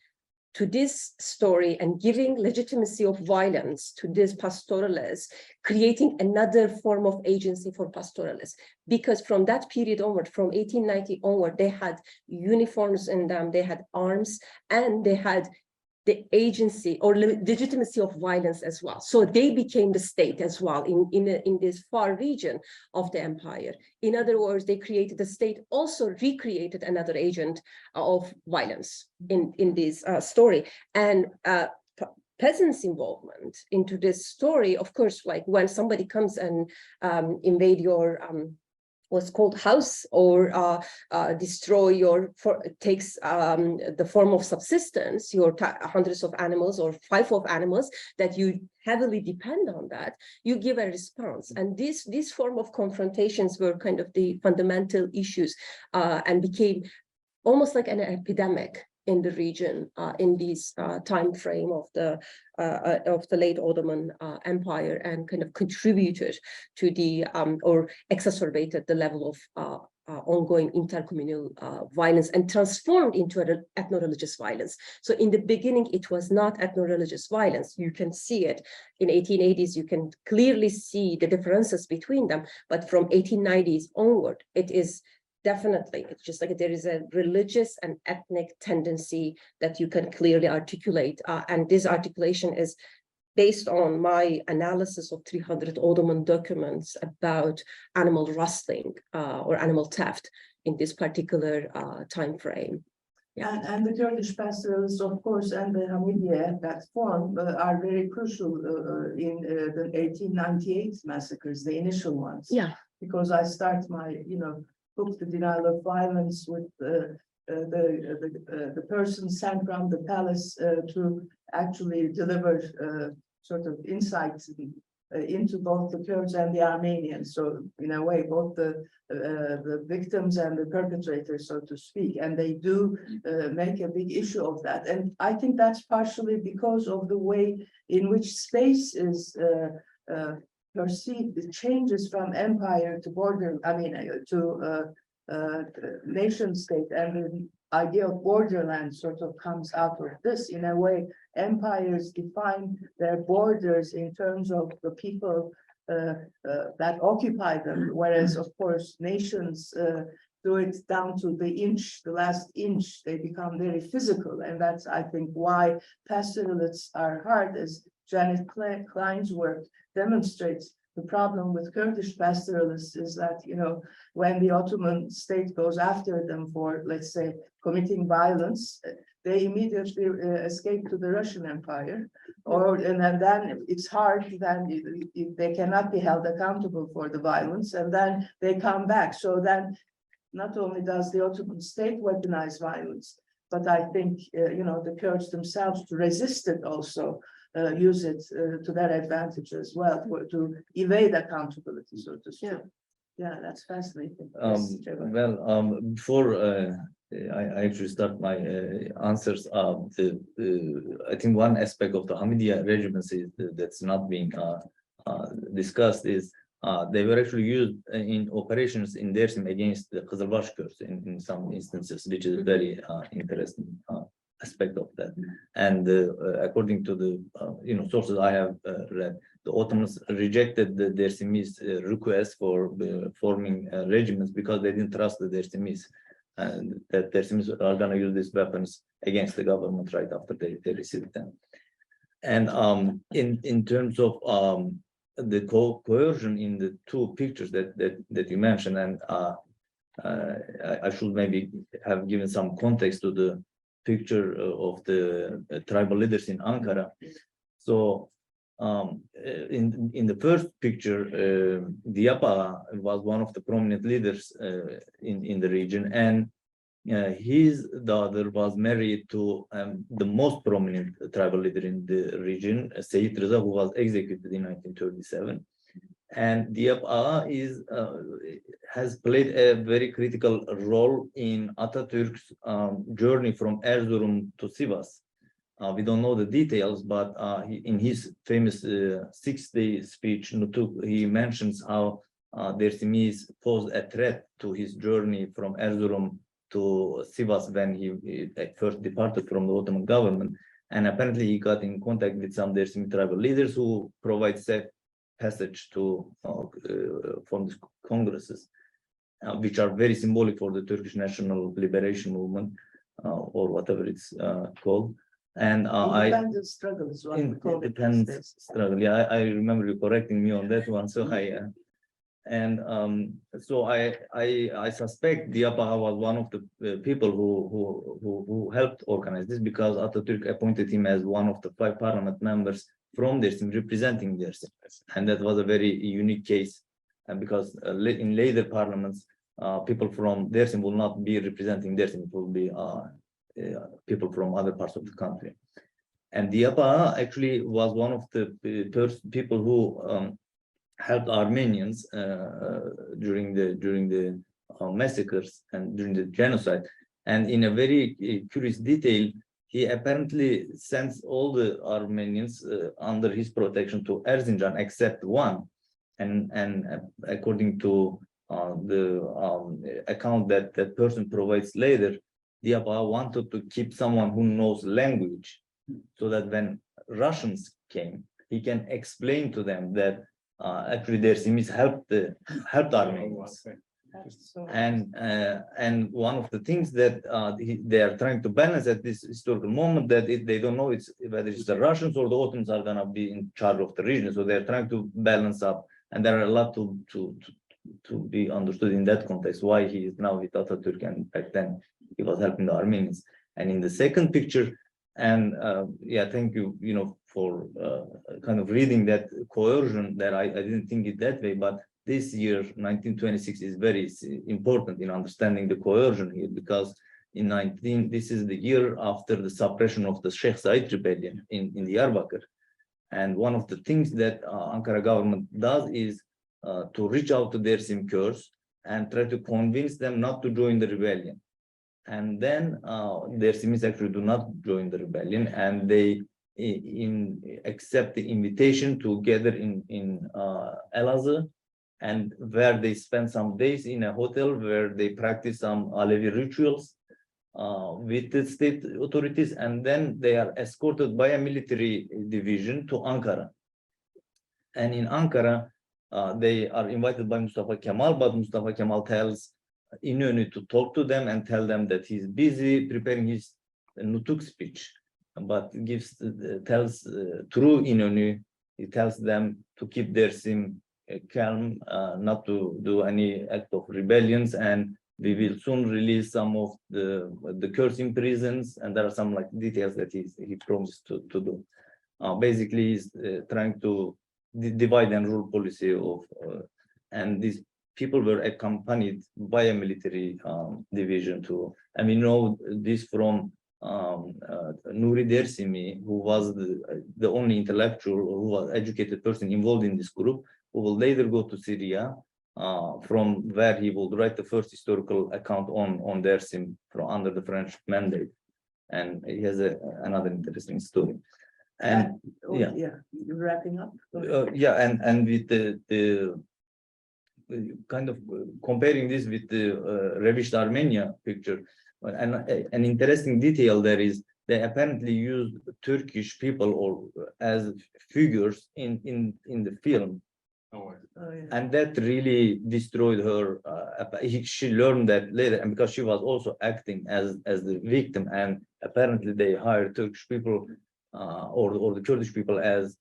to this story and giving legitimacy of violence to these pastoralists, creating another form of agency for pastoralists. Because from that period onward, from 1890 onward, they had uniforms in them, they had arms, and they had the agency or legitimacy of violence as well. So they became the state as well in this far region of the empire. In other words, they created the state, also recreated another agent of violence in this story. And peasants' involvement into this story, of course, like when somebody comes and invade your what's called house, or destroy your, takes the form of subsistence, your hundreds of animals or five of animals that you heavily depend on, that you give a response. And this form of confrontations were kind of the fundamental issues, and became almost like an epidemic in the region in this time frame of the late Ottoman Empire, and kind of contributed to the or exacerbated the level of ongoing intercommunal violence, and transformed into an ethno-religious violence. So in the beginning, it was not ethno-religious violence. You can see it in 1880s. You can clearly see the differences between them. But from 1890s onward, it is definitely, it's just like there is a religious and ethnic tendency that you can clearly articulate. And this articulation is based on my analysis of 300 Ottoman documents about animal rustling or animal theft in this particular time frame. Yeah. And the Kurdish pastoralists, of course, and the Hamidiye that form are very crucial in the 1898 massacres, the initial ones. Yeah. Because I start my, book, The Denial of Violence, with the person sent from the palace to actually deliver sort of insights into both the Kurds and the Armenians. So in a way, both the victims and the perpetrators, so to speak, and they do make a big issue of that. And I think that's partially because of the way in which space is perceived. The changes from empire to border, to nation state, and the idea of borderland sort of comes out of this. In a way, empires define their borders in terms of the people that occupy them, whereas, of course, nations do it down to the inch, the last inch. They become very physical, and that's, I think, why pastoralists are hard, as Janet Klein's work demonstrates. The problem with Kurdish pastoralists is that, when the Ottoman state goes after them for, let's say, committing violence, they immediately escape to the Russian Empire, and then it's hard, then they cannot be held accountable for the violence, and then they come back. So then not only does the Ottoman state weaponize violence, but I think, the Kurds themselves, to resist it, also use it to their advantage as well, to evade accountability, so to speak. Yeah, that's fascinating. Before I actually start my answers, I think one aspect of the Hamidiya regiments that's not being discussed is they were actually used in operations in Dersim against the Kizilbash Kurds in some instances, which is a very interesting aspect of that. And according to the sources I have read, the Ottomans rejected the Dersimis request for forming regiments because they didn't trust the Dersimis. and that Dersimis are gonna use these weapons against the government right after they receive them. And in terms of the coercion in the two pictures that you mentioned, and I should maybe have given some context to the picture of the tribal leaders in Ankara. So in the first picture, Diapa was one of the prominent leaders in the region, and his daughter was married to the most prominent tribal leader in the region, Seyit Rıza, who was executed in 1937. And Diap Ağa has played a very critical role in Atatürk's journey from Erzurum to Sivas. We don't know the details, but in his famous 6-day speech, Nutuk, he mentions how Dersimis posed a threat to his journey from Erzurum to Sivas when he first departed from the Ottoman government. And apparently he got in contact with some Dersimi tribal leaders who provide safe passage to form these congresses, which are very symbolic for the Turkish national liberation movement, or whatever it's called. And Independence struggle is what we call it these independence days. struggle. Yeah, I remember you correcting me on that one. So I suspect Diapa was one of the people who helped organize this, because Atatürk appointed him as one of the 5 parliament members from Dersim, representing Dersim, and that was a very unique case. And because in later parliaments, people from Dersim will not be representing Dersim; it will be people from other parts of the country. And Diapa actually was one of the first people who helped Armenians during the massacres and during the genocide. And in a very curious detail, he apparently sends all the Armenians under his protection to Erzincan except one. And according to the account that that person provides later, Diapa wanted to keep someone who knows language, so that when Russians came, he can explain to them that actually Dersimis helped Armenians. And one of the things that they are trying to balance at this historical moment, that they don't know whether it's the Russians or the Ottomans are gonna be in charge of the region. So they're trying to balance up, and there are a lot to be understood in that context, why he is now with Atatürk and back then he was helping the Armenians. And in the second picture, and yeah, thank you, for kind of reading that coercion, that I didn't think it that way, but this year, 1926, is very important in understanding the coercion here, because this is the year after the suppression of the Sheikh Said rebellion in Diyarbakir. And one of the things that Ankara government does is to reach out to Dersim Kurds and try to convince them not to join the rebellion. And then Dersimis actually do not join the rebellion, and they accept the invitation to gather in Elazığ, and where they spend some days in a hotel where they practice some Alevi rituals with the state authorities, and then they are escorted by a military division to Ankara. And in Ankara, they are invited by Mustafa Kemal, but Mustafa Kemal tells İnönü to talk to them and tell them that he's busy preparing his Nutuk speech, but tells through İnönü, he tells them to keep Dersim calm, not to do any act of rebellions, and we will soon release some of the Kurds in prisons, and there are some details that he promised to do. Basically, he's trying to divide and rule policy of, and these people were accompanied by a military division too. And we know this from Nuri Dersimi, who was the only intellectual, who was educated person involved in this group, who will later go to Syria, from where he will write the first historical account on Dersim from under the French mandate. And he has another interesting story. And yeah, you're wrapping up. yeah, and with the kind of comparing this with the Revised Armenia picture, and an interesting detail there is they apparently used Turkish people or as figures in the film. Oh, yeah. And that really destroyed her. She learned that later, and because she was also acting as the victim, and apparently they hired Turkish people or the Kurdish people as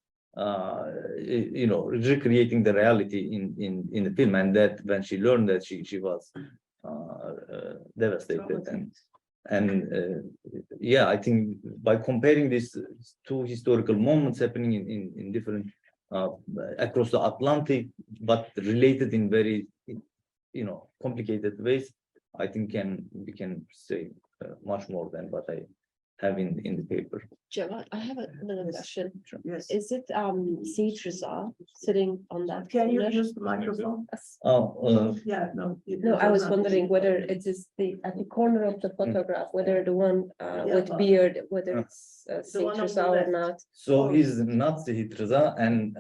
recreating the reality in the film. And that when she learned that, she was devastated. Yeah, I think by comparing these two historical moments happening in different across the Atlantic, but related in very, complicated ways, I think we can say much more than what I have in the paper. Cevat, I have another question. Yes. Is it Seyit Rıza sitting on that? Can you corner? use the microphone? Yeah, no. No, I was wondering whether it is at the corner of the photograph, whether the one with beard, whether it's Seyit one on Rıza the or left. not. So he's not Seyit Rıza, and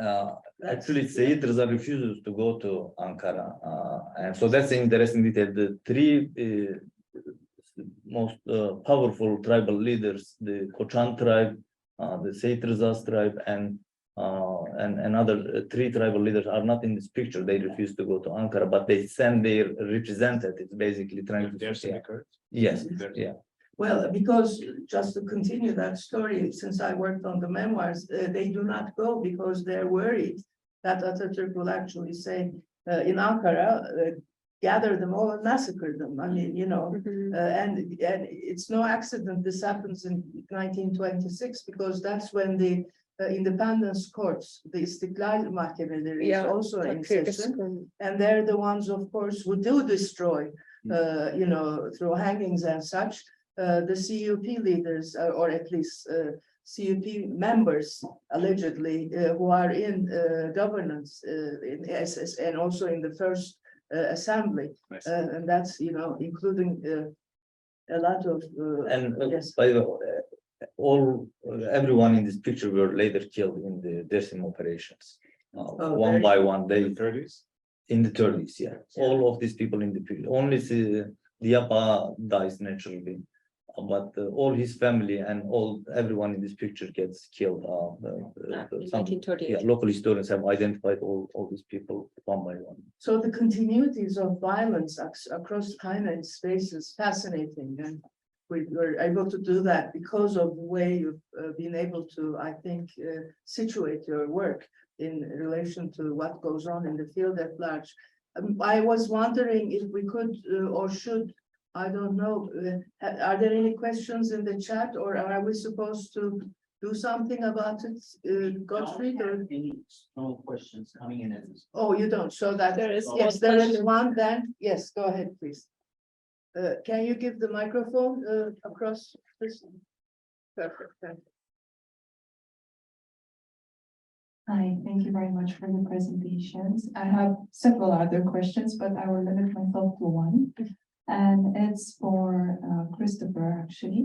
actually Seyit Rıza refuses to go to Ankara, and so that's an interesting detail. The three most powerful tribal leaders, the Kochan tribe, the Seyit Rıza's tribe, and another three tribal leaders are not in this picture. They refuse to go to Ankara, but they send their representatives, basically trying to. Yes, yeah. Well, because just to continue that story, since I worked on the memoirs, they do not go because they're worried that Atatürk will actually say in Ankara, gather them all and massacre them. I mean, and it's no accident this happens in 1926, because that's when the independence courts, the Istiklal Mahkemeleri is also in session, and they're the ones, of course, who do destroy, through hangings and such, the CUP leaders, or at least CUP members, allegedly, who are in governance in SS and also in the first assembly, and that's including a lot of yes. By the way, everyone in this picture were later killed in the Dersim operations, one by one. They in the 30s, yeah. All of these people in the period. Only Diapa dies naturally, but all his family and everyone in this picture gets killed. 1938. Yeah, local historians have identified all these people one by one. So the continuities of violence across time and space is fascinating, and we were able to do that because of the way you've been able to, I think, situate your work in relation to what goes on in the field at large. I was wondering if we could or should, I don't know, are there any questions in the chat, or are we supposed to do something about it, Gottfried? No questions coming in at this. Oh, you don't, so that There is yes, one there is question. one then, yes, go ahead, please. Can you give the microphone across this? Perfect, thank you. Hi, thank you very much for the presentations. I have several other questions, but I will limit myself to one. And it's for Christopher, actually.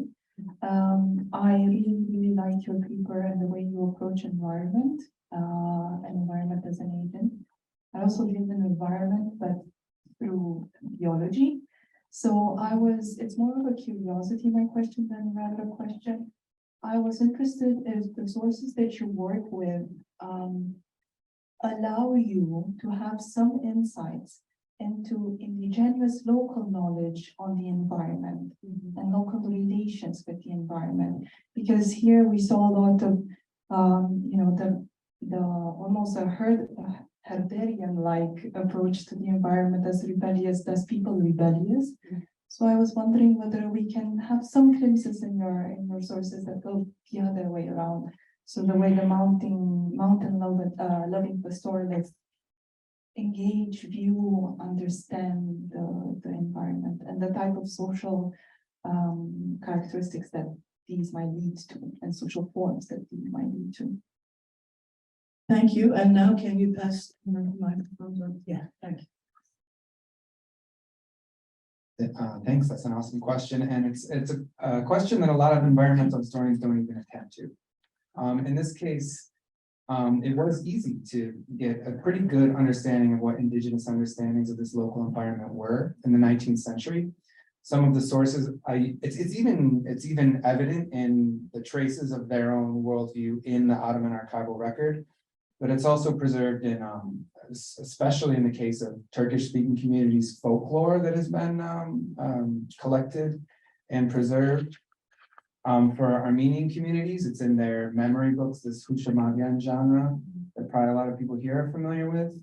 I really like your paper and the way you approach environment as an agent. I also live in an environment, but through biology. So it's more of a curiosity, my question, than rather a question. I was interested if the sources that you work with allow you to have some insights into indigenous local knowledge on the environment and local relations with the environment, because here we saw a lot of the almost a Herderian-like approach to the environment, as rebellious, as people rebellious. So I was wondering whether we can have some glimpses in your sources that go the other way around. So the way the mountain loving pastoralists engage, view, understand the environment and the type of social characteristics that these might lead to, and social forms that these might lead to. Thank you, and now can you pass the microphone? Yeah, thank you. Thanks, that's an awesome question, and it's a question that a lot of environmental historians don't even attempt to. In this case, it was easy to get a pretty good understanding of what indigenous understandings of this local environment were in the 19th century. Some of the sources, it's even evident in the traces of their own worldview in the Ottoman archival record, but it's also preserved in especially in the case of Turkish-speaking communities, folklore that has been collected and preserved. For Armenian communities, it's in their memory books, this Hushamagan genre that probably a lot of people here are familiar with.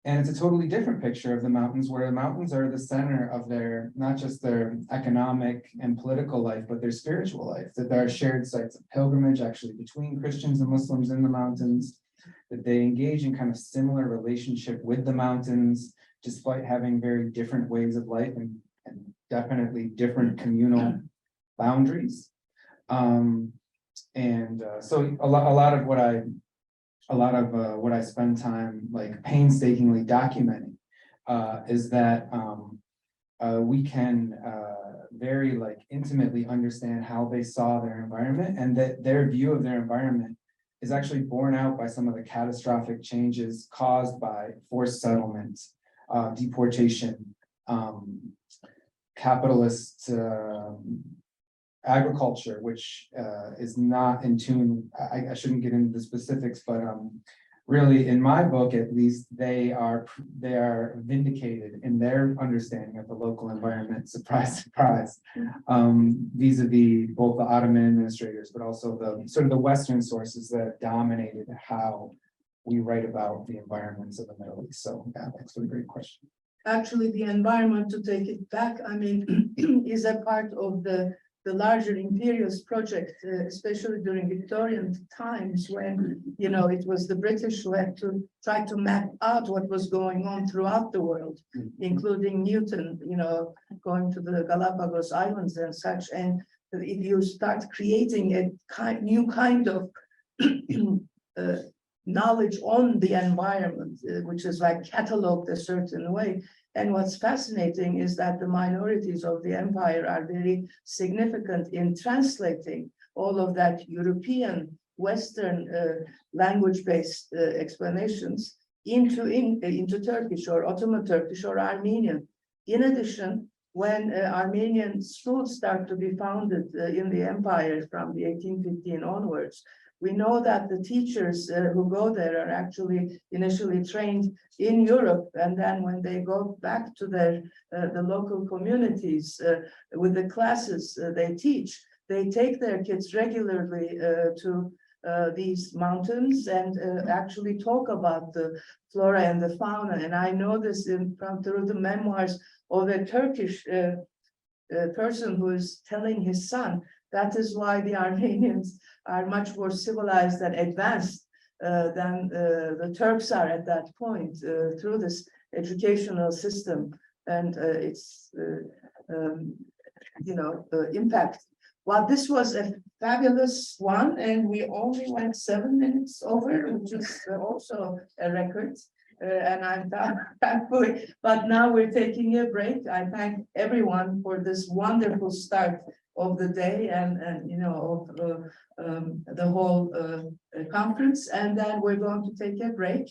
And it's a totally different picture of the mountains, where the mountains are the center of their, not just their economic and political life, but their spiritual life, that there are shared sites of pilgrimage actually between Christians and Muslims in the mountains, that they engage in kind of similar relationship with the mountains, despite having very different ways of life and definitely different communal boundaries. So a lot of what I spend time like painstakingly documenting is that we can very like intimately understand how they saw their environment, and that their view of their environment is actually borne out by some of the catastrophic changes caused by forced settlement, deportation, capitalist agriculture, which is not in tune. I shouldn't get into the specifics, but really, in my book, at least, they are vindicated in their understanding of the local environment. Surprise, surprise. Vis-a-vis both the Ottoman administrators, but also the sort of the Western sources that dominated how we write about the environments of the Middle East. So, yeah, thanks for the great question. Actually, the environment, to take it back, I mean, is a part of the larger imperialist project, especially during Victorian times, when, you know, it was the British who had to try to map out what was going on throughout the world, including Newton, you know, going to the Galapagos Islands and such. And if you start creating a new kind of knowledge on the environment, which is like cataloged a certain way. And what's fascinating is that the minorities of the empire are very significant in translating all of that European, Western language-based explanations into Turkish or Ottoman Turkish or Armenian. In addition, when Armenian schools start to be founded in the empire from the 1815 onwards, we know that the teachers who go there are actually initially trained in Europe, and then when they go back to their the local communities with the classes they teach, they take their kids regularly to these mountains and actually talk about the flora and the fauna. And I know this through the memoirs of a Turkish person who is telling his son. That is why the Armenians are much more civilized and advanced than the Turks are at that point through this educational system and its impact. Well, this was a fabulous one, and we only went 7 minutes over, which is also a record. And I'm thankful, but now we're taking a break. I thank everyone for this wonderful start of the day and of the whole conference, and then we're going to take a break.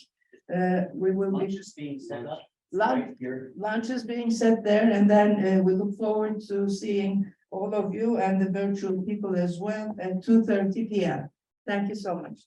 We will Lunch is being set up. Lunch is being set there, and then we look forward to seeing all of you and the virtual people as well at 2:30 p.m. Thank you so much.